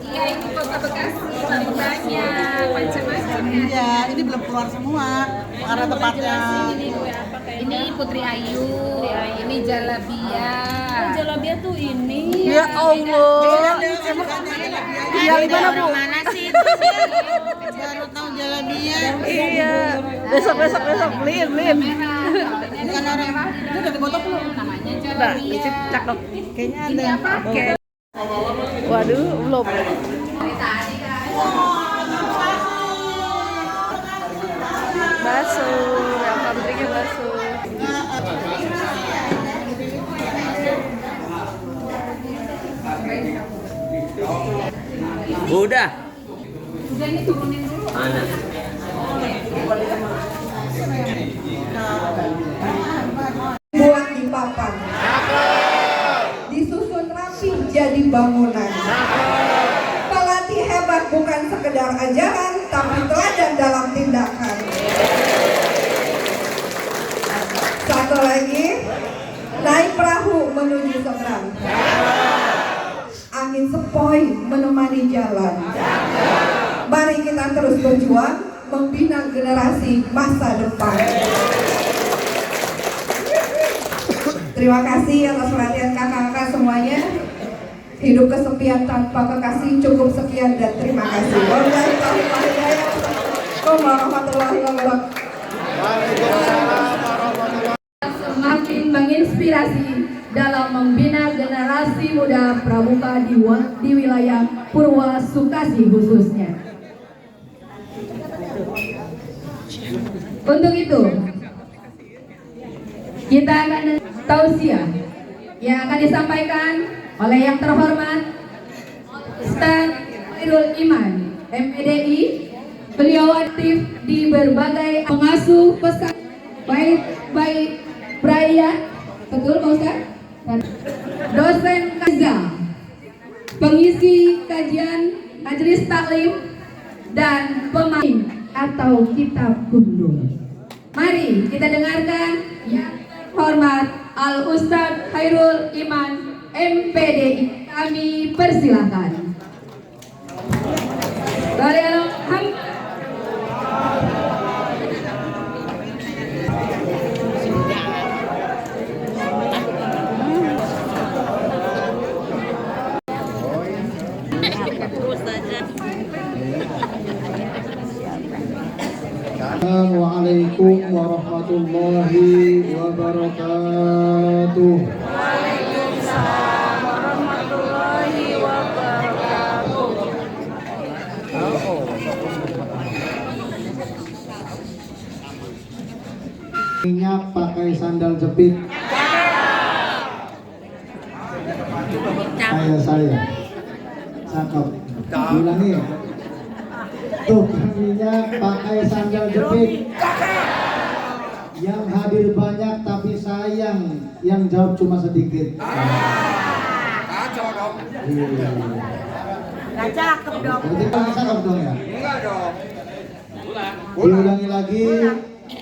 Iya, ini kota Bekasi, paling banyak, macam-macam ya. Iya, ini belum keluar semua karena tempatnya. Ini Putri Ayu, ini Jalabia. Jalabia tuh ini. Ya Allah. Iya, gimana Bu? Mana sih itu? Baru tahu Jalabia. Iya. Besok beliin. Bukan orang. Itu udah dibotok belum? Namanya Udah, Jalabia. cakep. Kayaknya ada. Ini apa? Oke. Waduh, belum. Bakso, yang pabriknya bakso. Udah. Udah ini turunin dulu. Mana? Buat di papan, disusun rapi jadi bangunan. Pelatih hebat bukan sekedar ajaran, tapi teladan dalam tindakan. Satu lagi, naik perahu menuju seberang. Angin sepoi menemani jalan. Mari kita terus berjuang membina generasi masa depan. Terima kasih atas perhatian kakak-kakak semuanya. Hidup kesepian tanpa kekasih, cukup sekian dan terima kasih. Wabillahi taufiq wal hidayah. Assalamualaikum warahmatullahi wabarakatuh. Semakin menginspirasi dalam membina generasi muda pramuka di wilayah Purwa Sukasi khususnya. Untuk itu, kita akan tausiah yang akan disampaikan oleh yang terhormat Ustaz Khairul Iman, MPDI. Beliau aktif di berbagai pengasuh pesan baik perayaan, betul Pak Ustaz? Dosen kaza, pengisi kajian majelis taklim dan pemain atau kitab kundung. Mari kita dengarkan yang hormat Al Ustaz Khairul Iman, MPDI. Kami persilahkan. Assalamualaikum warahmatullahi wabarakatuh. Waalaikumsalam warahmatullahi wabarakatuh. Minyak pakai sandal jepit. Saya. Cakep. Ulangi. Tuh minyak pakai sandal jepit. Yang hadir banyak tapi sayang, yang jawab cuma sedikit. Kacau dong. Gak cakep dong. Berarti pakai cakep dong ya? Enggak dong. Diulangi lagi.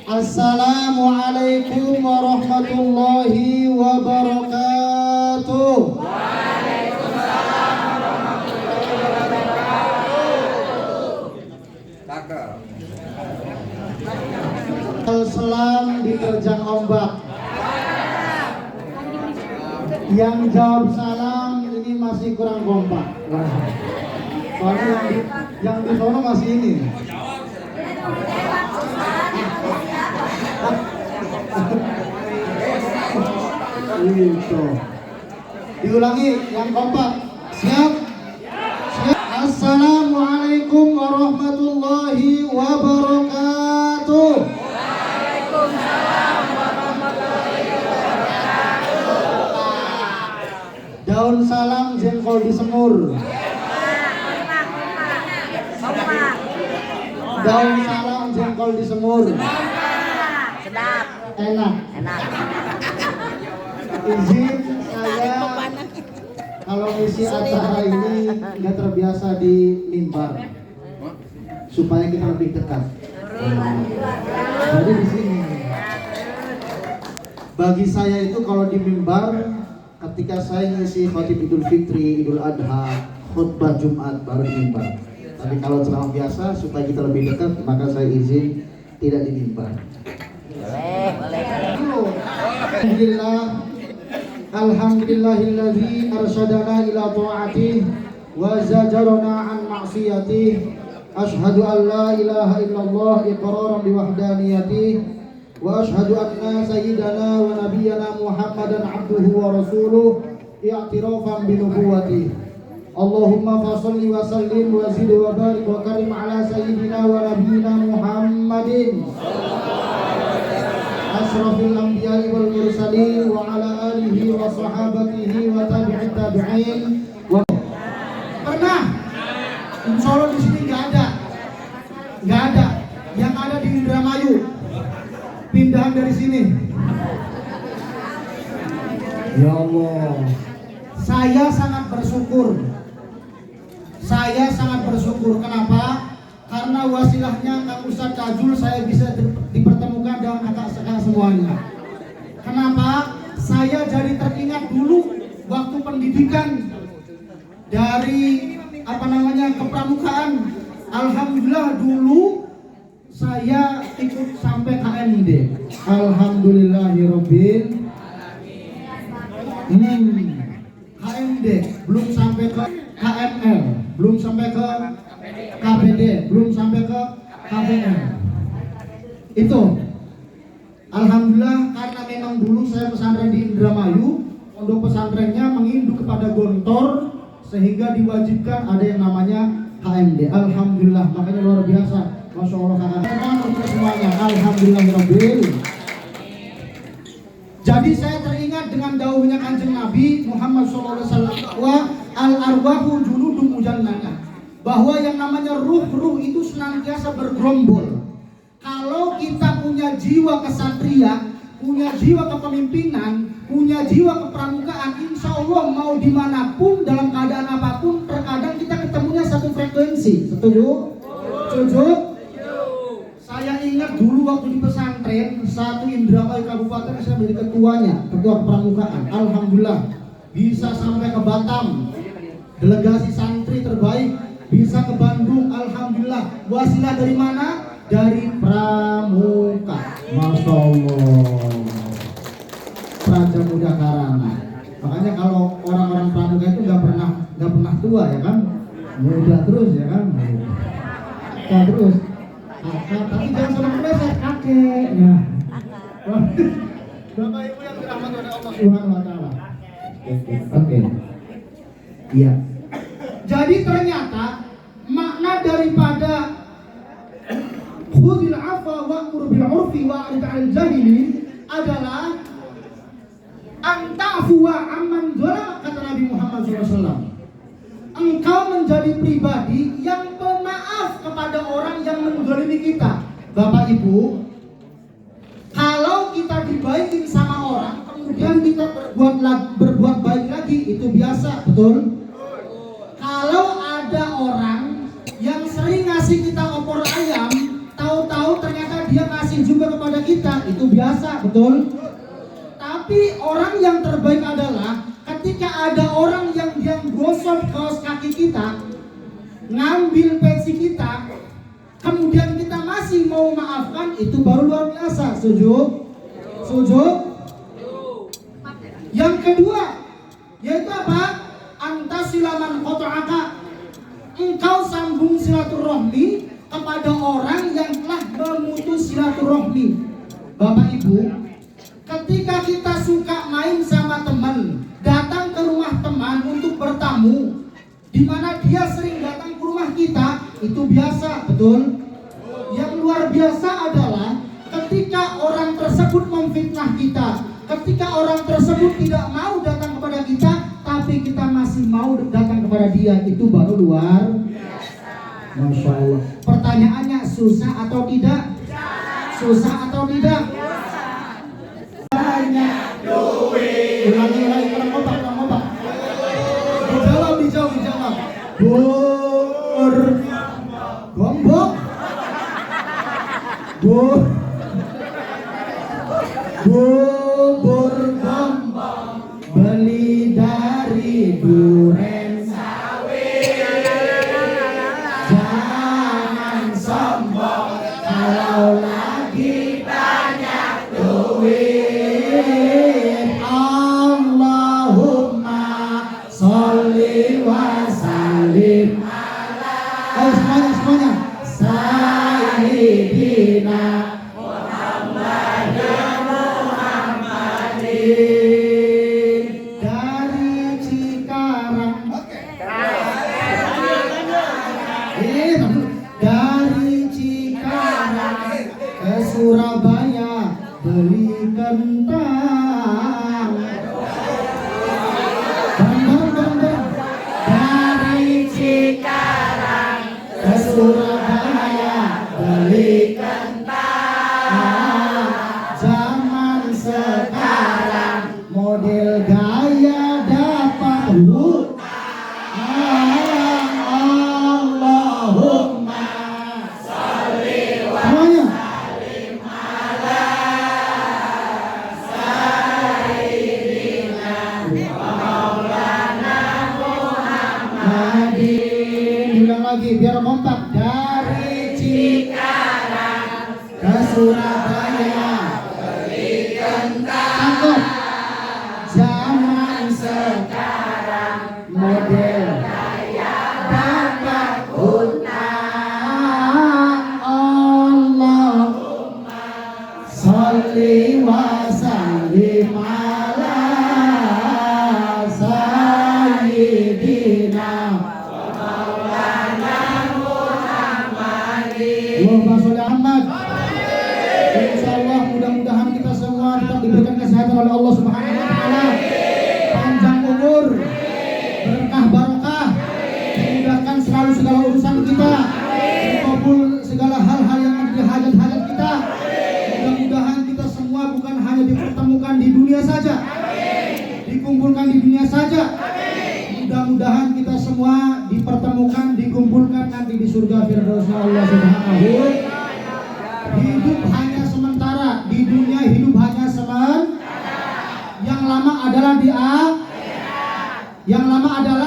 Assalamualaikum warahmatullahi wabarakatuh. Waalaikumsalam warahmatullahi wabarakatuh. Selam diterjang ombak. Yang jawab salam ini masih kurang kompak. Soalnya yang di sono masih ini. Gitu. Diulangi yang kompak. Siap? Siap. Assalamualaikum warahmatullahi wabarakatuh. Waalaikumsalam warahmatullahi wabarakatuh. Daun salam jengkol disemur. Daun salam jengkol disemur. Sedap. Enak. Izin saya kalau ngisi acara ini nggak terbiasa di mimbar supaya kita lebih dekat. Jadi di sini. Bagi saya itu kalau di mimbar ketika saya ngisi khotib Idul Fitri, Idul Adha, khutbah Jumat baru di mimbar. Tapi kalau ceramah biasa supaya kita lebih dekat maka saya izin tidak di mimbar. Alhamdulillahilladzi arsyadana ila ta'atih wa zajarana an ma'siyatih. Asyhadu an la ilaha illallah iqraran bi wahdaniyatih wa asyhadu anna sayyidana wa nabiyyana Muhammadan abduhu wa rasuluh i'tirafan bi nubuwwatih. Allahumma fasholli wa sallim wa zid wa barik wa karim ala sayyidina wa nabiyyina Muhammadin asyrafil anbiya'i wal mursalin wa ala alihi wa sahabatihi wa tabi'in tabi'in. Pernah? Insya Allah di sini nggak ada. Yang ada di Indramayu. Pindahan dari sini. Ya Allah. Saya sangat bersyukur. Kenapa? Karena wasilahnya Kang Ustadz Tajul saya bisa dipertemukan dengan kakak-kakak semuanya. Kenapa? Saya jadi teringat dulu waktu pendidikan dari kepramukaan. Alhamdulillah dulu saya ikut sampai KMD. Alhamdulillahirabbil KMD, belum sampai ke KML, belum sampai ke KPD, belum sampai ke KPM. Itu alhamdulillah karena memang dulu saya pesantren di Indramayu, pondok pesantrennya menginduk kepada Gontor sehingga diwajibkan ada yang namanya KMD. Alhamdulillah, makanya luar biasa. Masya Allah kakak untuk semuanya. Alhamdulillahirabbil. Jadi saya teringat dengan dawuhnya Kanjeng Nabi Muhammad SAW, al arwahu junudun mujannah, bahwa yang namanya ruh itu senantiasa bergerombol. Kalau kita punya jiwa kesatria, punya jiwa kepemimpinan, punya jiwa kepramukaan, insya Allah mau dimanapun dalam keadaan apapun, terkadang kita ketemunya satu frekuensi. Setuju? Setuju? Saya ingat dulu waktu di pesantren satu Indramayu Kabupaten, saya menjadi ketuanya, ketua kepramukaan. Alhamdulillah bisa sampai ke Batam, delegasi santri terbaik, bisa ke Bandung. Alhamdulillah. Wasilah dari mana? Dari Pramuka. Masya Allah. Praja Muda Karana. Makanya kalau orang-orang Pramuka itu nggak pernah tua ya kan? Muda terus ya kan? Muda terus. Kakak, tapi jangan sampai kepleset kakek. Nah. Bapak Ibu yang dirahmati oleh Allah Subhanahu wa taala. Oke. Iya. Jadi ternyata makna daripada khudil afwa wa'mur bil 'urfi wa'rid 'anil jahilin adalah anta'fuwa amman dzalama, kata Nabi Muhammad SAW. Engkau menjadi pribadi yang pemaaf kepada orang yang menzalimi kita. Bapak Ibu, kalau kita dibaikin sama orang, kemudian kita berbuat baik lagi, itu biasa, betul? Kalau ada orang yang sering ngasih kita opor ayam, tahu-tahu ternyata dia ngasih juga kepada kita, itu biasa, betul? Tapi orang yang terbaik adalah ketika ada orang yang dia gosok kaos kaki kita, ngambil peci kita, kemudian kita masih mau maafkan, itu baru luar biasa. Setuju? Setuju? Yang kedua, yaitu apa? Antasilaman qata'aka. Engkau sambung silaturahmi kepada orang yang telah memutus silaturahmi. Bapak Ibu, ketika kita suka main sama teman, datang ke rumah teman untuk bertamu, di mana dia sering datang ke rumah kita, itu biasa, betul? Yang luar biasa adalah ketika orang tersebut memfitnah kita, ketika orang tersebut tidak mau datang kepada kita, tapi kita masih mau datang kepada dia, itu baru luar biasa. Masya Allah. Pertanyaannya, susah atau tidak? Susah atau tidak? Banyak duit. Ulangi, kurang ngopak. Dijawab. Gombok. Bubur gombong beli dari Duren Sawit. Jangan sombong kalau lagi banyak duit. Allahumma sholli wa sallim ala. Oh, semuanya. Sayyidina dari Cikarang. Dari Cikarang ke Surabaya beli kentang. Dari Cikarang ke Surabaya beli kentang. Zaman sekarang model gaya dapat hutang. Allahumma sholli wa sallim ala sayyidina maulana Muhammadin. Ulang lagi biar kompak. Dari Cikarang ke Surabaya beli kentang. Zaman sekarang model gaya dapat hutang. Allahumma sholli wa sallim ala sayyidina maulana Muhammadin. Allahumma sholli Muhammad. Insyaallah mudah-mudahan kita semua tetap diberikan kesehatan oleh Allah Subhanahu wa taala. Panjang umur, berkah barokah, dimudahkan selalu segala urusan kita, dikabul segala hal-hal yang menjadi hajat-hajat kita. Mudah-mudahan kita semua bukan hanya dipertemukan di dunia saja, dikumpulkan di dunia saja. Mudah-mudahan kita semua dipertemukan, dikumpulkan nanti di surga Firdausnya Allah Subhanahu. Hidup hanya sementara, di dunia hidup hanya sementara. Yang lama adalah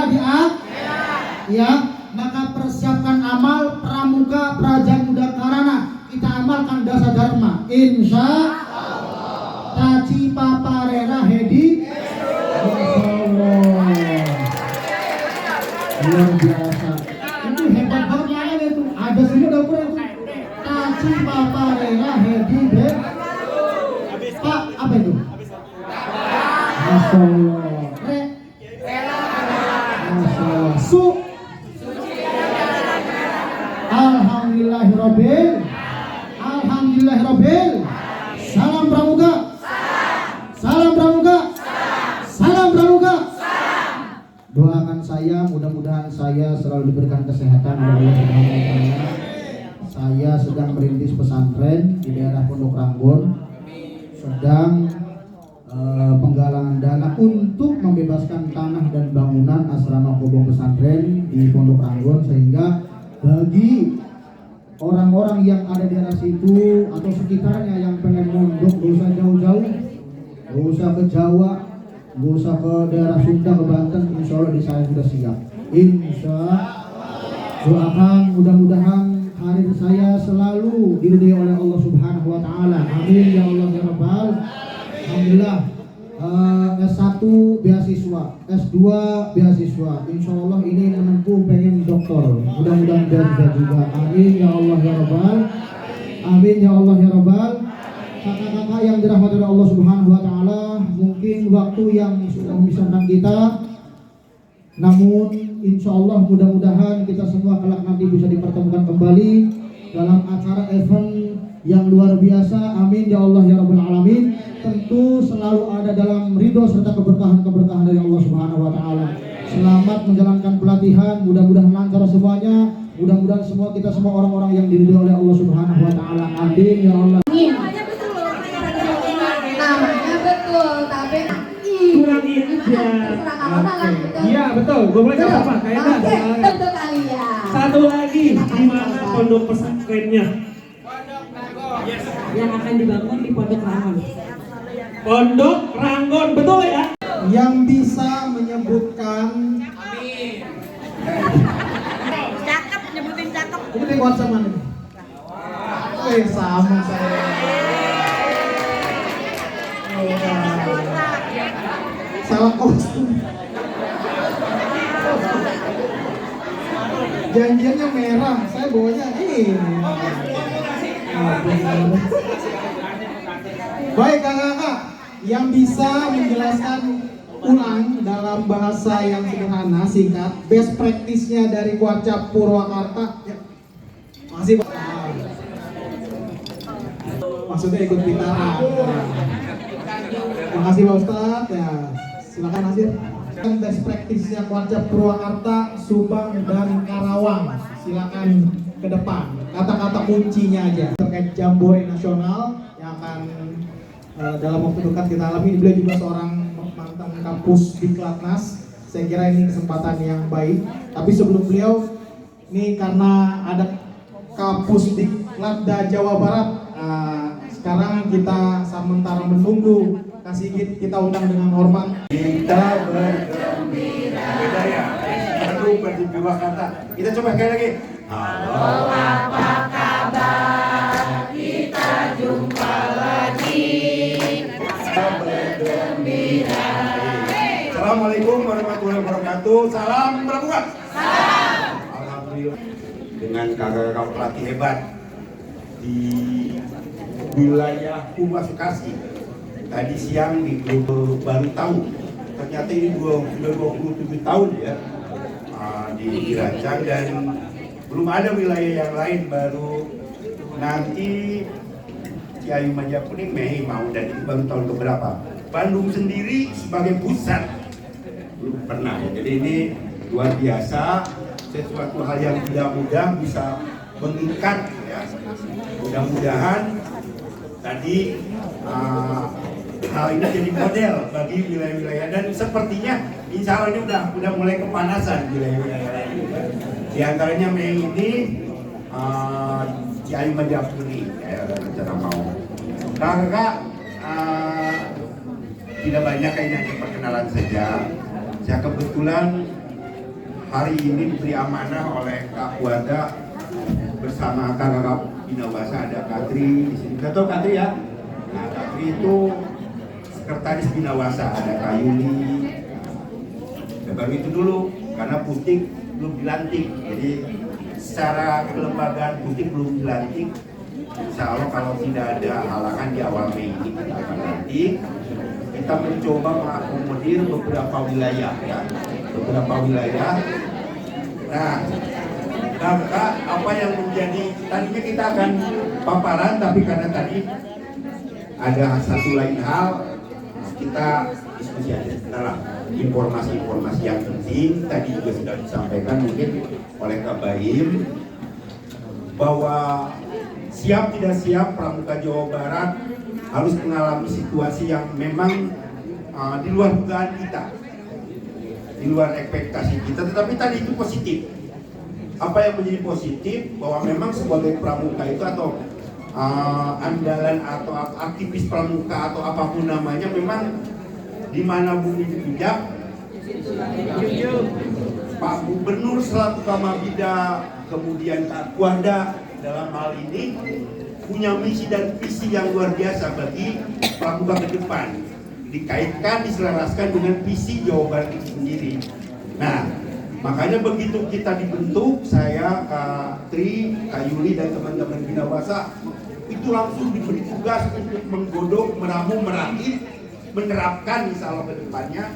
di ya, maka persiapkan amal pramuka prajamuda karana, kita amalkan dasa dharma insya Allah. Taci paparera hedi Allah. Luar biasa. Itu hebat banget itu. Ada semua dapur itu. Cipapa Rela Hedi Be. Pak, apa itu? Masya Allah. Masya Allah. Alhamdulillahirobbil. Alhamdulillahirobbil. Salam pramuka. Salam pramuka. Salam pramuka. Doakan saya, mudah-mudahan saya selalu diberikan kesehatan oleh Allah Subhanahu wa Ta'ala. Saya sedang merintis pesantren di daerah Pondok Ranggon, sedang penggalangan dana untuk membebaskan tanah dan bangunan asrama kobong pesantren di Pondok Ranggon, sehingga bagi orang-orang yang ada di daerah situ atau sekitarnya yang pengen mondok, gak usah jauh-jauh, gak usah ke Jawa, gak usah ke daerah Sunda, ke Banten, insya Allah di saya sudah siap. Insya doakan mudah-mudahan karir saya selalu diridhai oleh Allah Subhanahu wa Ta'ala. Amin ya Allah ya Rabbal. Alhamdulillah. S1 beasiswa, S2 beasiswa. Insya Allah ini menempuh pengen doktor. Mudah-mudahan beasiswa juga. Amin ya Allah ya Rabbal. Amin ya Allah ya Rabbal. Kakak-kakak yang dirahmati oleh Allah Subhanahu wa Ta'ala, mungkin waktu yang sudah memisahkan kita, namun insya Allah mudah-mudahan kita semua kelak nanti bisa dipertemukan kembali dalam acara event yang luar biasa. Amin ya Allah ya Rabbal Alamin. Tentu selalu ada dalam ridho serta keberkahan-keberkahan dari Allah Subhanahu wa Ta'ala. Selamat menjalankan pelatihan, mudah-mudahan lancar semuanya. Mudah-mudahan semua kita semua orang-orang yang diridhoi oleh Allah Subhanahu wa Ta'ala. Amin ya Allah. Namanya betul, tapi kurangin aja. Iya betul, gue boleh nggak apa-apa, kayaknya. Tentu kalian. Satu lagi, di mana pondok pesantrennya? Yang akan dibangun di Pondok Ranggon. Pondok Ranggon, betul ya? Yang bisa menyebutkan. Cakep, nyebutin cakep. Ini WhatsApp mana? Sama saya. Salah kostum. Janjiannya merah, saya bawanya ini. Baik kakak-kakak, yang bisa menjelaskan ulang dalam bahasa yang sederhana, singkat, best practice-nya dari Kuarcap Purwakarta. Ya. Makasih Pak. Maksudnya ikut pitaran. Terima kasih Pak Ustadz. Ya, silakan hasil. Best practice-nya Kuarcap Purwakarta, Subang dan Karawang. Silakan ke depan. Kata-kata kuncinya aja terkait Jambore Nasional yang akan dalam waktu dekat kita alami. Beliau juga seorang mantan kampus di Klatnas. Saya kira ini kesempatan yang baik. Tapi sebelum beliau, ini karena ada kampus di Latda Jawa Barat, sekarang kita sementara menunggu kasih kita undang dengan hormat. Kita bergembira. Beda ya. Baru berdua kata. Kita coba sekali lagi. Halo, apa kabar? Kita jumpa lagi. Kita bergembira. Assalamualaikum warahmatullahi wabarakatuh. Salam pramuka. Salam. Alhamdulillah. Dengan kakak-kakak pelatih hebat di wilayah Humas Bekasi. Tadi siang di grup baru tahu. Ternyata ini sudah 27 tahun ya dirancang dan belum ada wilayah yang lain. Baru nanti Ciayu Manjakuning Mei mau, dan itu baru tahun keberapa. Bandung sendiri sebagai pusat belum pernah ya. Jadi ini luar biasa, sesuatu hal yang tidak mudah bisa mengikat ya. Mudah-mudahan tadi hal ini jadi model bagi wilayah-wilayah, dan sepertinya insya Allah ini udah mulai kepanasan wilayah-wilayah lain. Di antaranya Mei ini Ciayu Manjakuning ya, rencana mau. Kakak tidak banyak, kayaknya hanya perkenalan saja. Saya kebetulan hari ini diberi amanah oleh Kak Wada bersama kakak Binawasa, ada Katri di sini. Kita tahu Katri ya. Nah, Katri itu sekretaris Binawasa, ada Kayuni. Dan baru itu dulu karena Putik belum dilantik. Jadi secara kelembagaan Putik belum dilantik. Insya Allah kalau tidak ada halangan di awal Mei ini kita akan nanti kita mencoba mengakomodir beberapa wilayah ya, beberapa wilayah. Nah, maka apa yang menjadi tadinya kita akan paparan, tapi karena tadi ada satu lain hal, kita diskusi aja setelah informasi-informasi yang penting tadi juga sudah disampaikan mungkin oleh Kak Baim bahwa siap tidak siap Pramuka Jawa Barat harus mengalami situasi yang memang di luar dugaan kita, di luar ekspektasi kita, tetapi tadi itu positif. Apa yang menjadi positif bahwa memang sebagai pramuka itu atau andalan atau aktivis pramuka atau apapun namanya, memang di mana bumi diinjak, Pak Gubernur selaku Kamabida, kemudian Kak Kuarda dalam hal ini punya misi dan visi yang luar biasa bagi pramuka ke depan, dikaitkan, diselaraskan dengan visi Jawa Barat itu sendiri. Nah, makanya begitu kita dibentuk, saya, Kak Tri, Kak Yuli, dan teman-teman Binawasa itu langsung diberi tugas untuk menggodok, meramu, merakit, menerapkan insya Allah ke depannya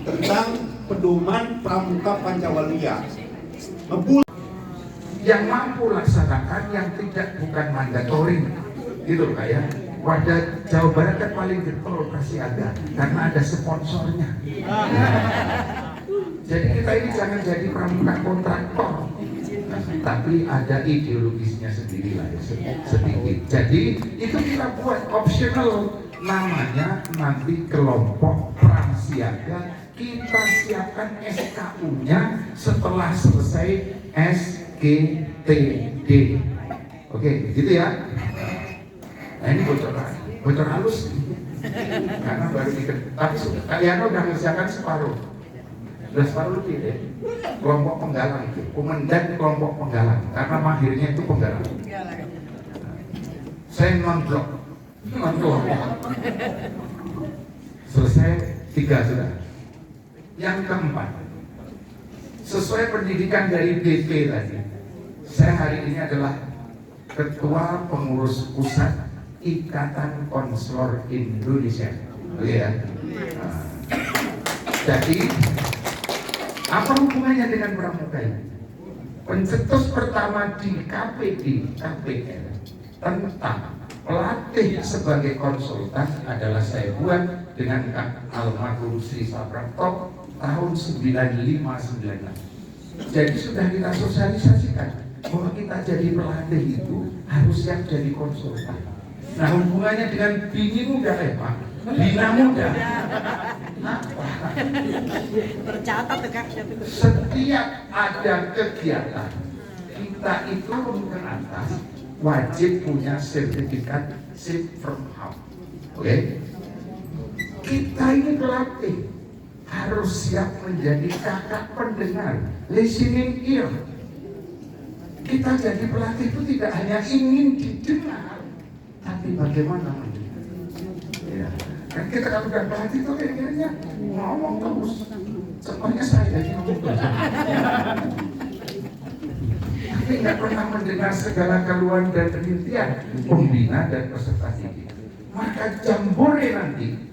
tentang pedoman Pramuka Pancawalia. Yang mampu laksanakan, yang tidak bukan mandatori, gitu loh ya. Wadah Jawa Barat kan paling getol pasti ada, karena ada sponsornya. Jadi kita ini jangan jadi pramuka kontraktor, tapi ada ideologisnya sendiri lah ya, sedikit. Jadi itu kita buat optional, namanya nanti kelompok prasiaga. Kita siapkan SKU-nya setelah selesai SGTD. Oke, gitu ya. Nah ini bocor halus, karena baru tapi kalian udah mengerjakan separuh. Sudah separuh lebih deh. Kelompok penggalang itu, komandan kelompok penggalang, karena mahirnya itu penggalang. Saya non-blok, non-kelompok. Selesai 3 sudah. Yang keempat, sesuai pendidikan dari BP tadi, saya hari ini adalah Ketua Pengurus Pusat Ikatan Konselor Indonesia. Oke ya. Nah, jadi apa hubungannya dengan pramuka ini? Pencetus pertama di KPL tentang pelatih sebagai konsultan adalah saya buat dengan Kak Almarhum Sri Saprapto tahun 95-96. Jadi sudah kita sosialisasikan bahwa kita jadi pelatih itu harus siap jadi konsultan. Nah hubungannya dengan bini muda Pak, bina muda. Tercatat Kak. Setiap ada kegiatan kita itu ke atas wajib punya sertifikat safe from harm. Oke? Kita ini pelatih harus siap menjadi kakak pendengar, listening ear. Kita jadi pelatih itu tidak hanya ingin didengar, tapi bagaimana mendengar. Ya. Kan kita kalau bukan pelatih itu kayaknya ngomong terus. Contohnya saya jadi ngomong terus. Tapi nggak pernah mendengar segala keluhan dan penelitian pembina dan peserta didik. Maka jambore nanti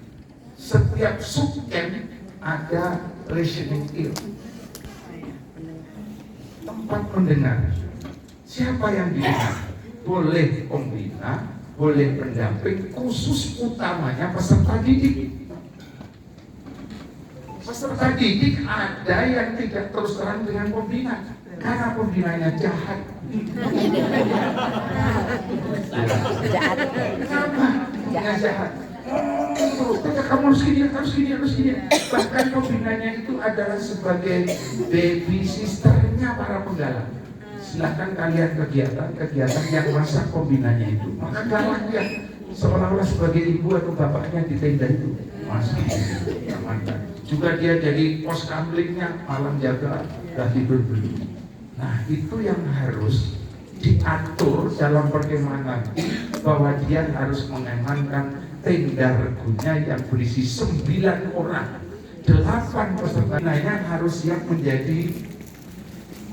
setiap subcamp ada listening ear, tempat mendengar. Siapa yang didengar? Boleh pembina, boleh pendamping, khusus utamanya peserta didik. Peserta didik ada yang tidak terus terang dengan pembina karena pembinanya jahat. Kenapa? Pembina jahat. Kamu harus gini, harus gini, harus gini. Bahkan pembinanya itu adalah sebagai baby sisternya para penggalang. Silahkan kalian kegiatan yang masak pembinanya itu, maka galaknya seolah-olah sebagai ibu atau bapaknya di tenda itu masak. Juga dia jadi pos kamlingnya, malam jaga, dah tidur dulu. Nah itu yang harus diatur dalam perkemahan nanti, bahwa dia harus mengamankan tenda regunya yang berisi 9 orang, 8 peserta yang harus siap menjadi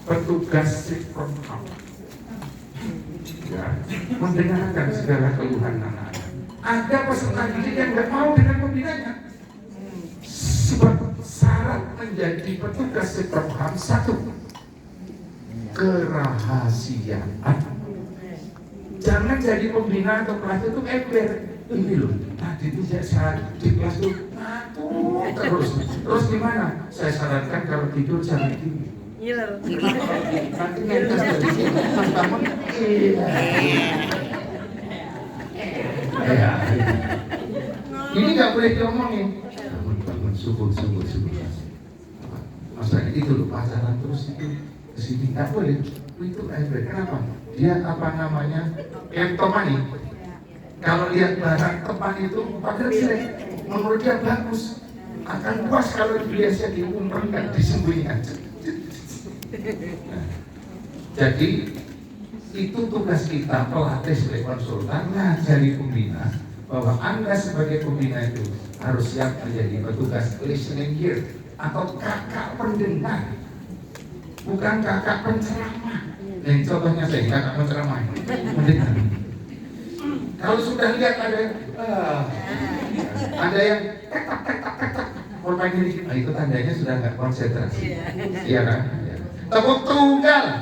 petugas safe from harm. ya, mendengarkan segala keluhan anak-anak. Ada peserta didik yang nggak mau dengan pembinanya. Sebab syarat menjadi petugas sektor satu, kerahasiaan. Jangan jadi pembina atau pelatih itu ember. Ini loh, tadi itu saya di kelas itu terus gimana? Saya sarankan kalau tidur jangan tidur. Nanti mentas dari sini bangun. Ini nggak boleh diomongin. Bangun subuh. Masa itu loh pacaran terus itu kesini nggak boleh. Itu ember. Kenapa? Dia apa namanya? Kleptomani. Kalau lihat barang teman itu padahal jelek, menurut dia bagus, akan puas kalau biasanya diumumkan, disembunyikan. Nah, jadi itu tugas kita pelatih sebagai konsultan ngajari pembina bahwa Anda sebagai pembina itu harus siap menjadi petugas listening ear atau kakak pendengar, bukan kakak penceramah. Nah, contohnya saya kakak penceramah, mendengar. Kalau sudah lihat ada yang tek korbannya dikit, nah itu tandanya sudah nggak konsentrasi, iya kan? Tepuk tunggal,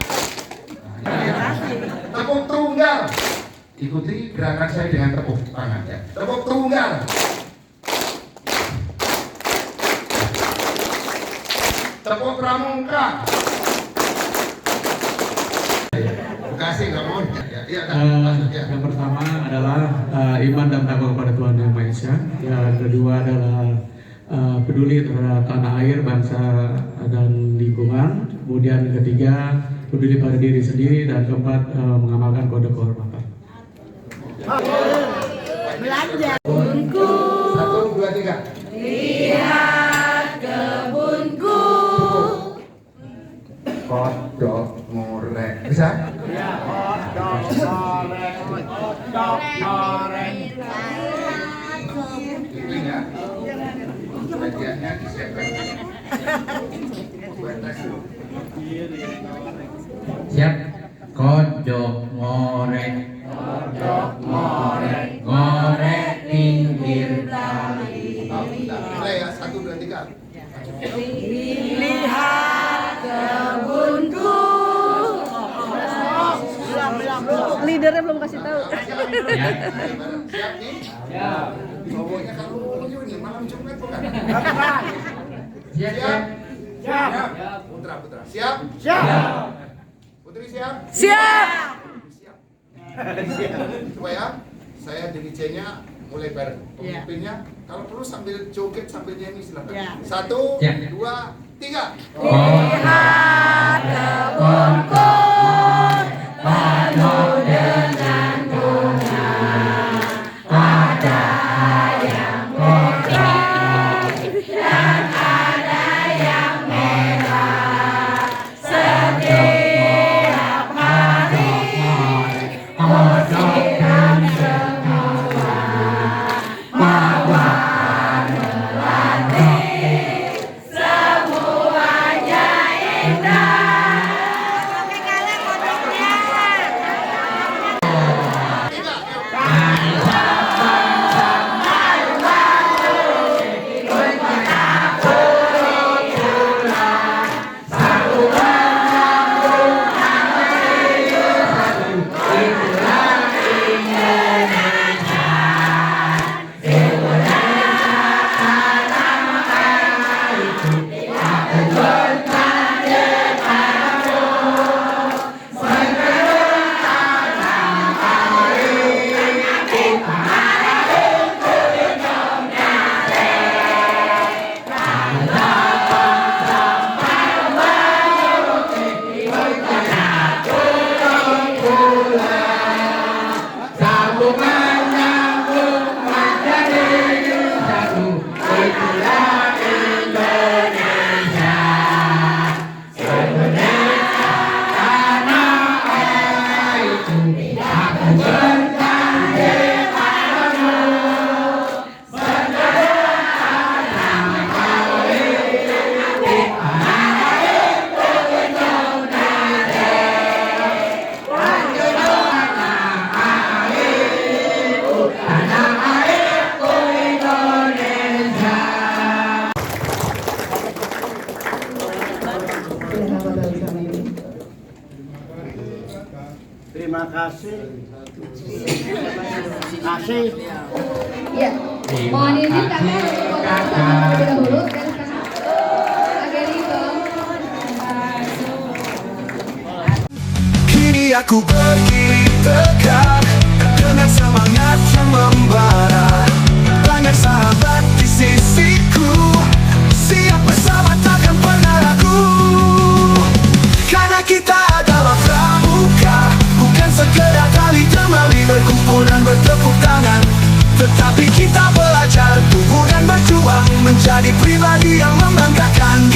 tepuk tunggal. Ikuti gerakan saya dengan tepuk tangan ya. Tepuk tunggal. Tepuk pramuka. Bekasi nggak mau. Yang pertama adalah iman dan takwa kepada Tuhan Yang Maha Esa. Yang kedua adalah peduli terhadap tanah air, bangsa dan lingkungan. Kemudian ketiga peduli pada diri sendiri, dan keempat mengamalkan kode kehormatan. Belanja. 1, 2, 3. Lihat kebunku. Kodok ngorek. Bisa? Ini ya. Bagiannya disiapkan. Siap. Kodok ngorek. Ngorek pinggir kali. Mulai ya, 1, 2, 3. Lihat kebunku. Leadernya belum kasih tahu. Siap nih? Siap. Cowoknya kalau mau nih malam Jumat bukan? Siap. Putra. Siap. Putri siap. Siap. Coba ya, saya DJ-nya mulai bareng. Pemimpinnya kalau perlu sambil joget sambil nyanyi silakan. 1, 2, 3. Lihat kebunku penuh dengan bunga, ada yang putih dan ada yang merah. Setiap hari musiram semua, mawar melantik, semuanya indah. kasih. Ya, mohon izin kakak untuk potong terlebih dahulu dan kakak Gerito. Kini aku berdiri tegak dengan semangat yang membara. Banyak sahabat di sisiku, siap bersama takkan pernah ragu. Karena kita adalah pramuka, bukan sekedar tali temali berkumpul dan bertepuk tangan, tetapi kita belajar tumbuh dan berjuang menjadi pribadi yang membanggakan.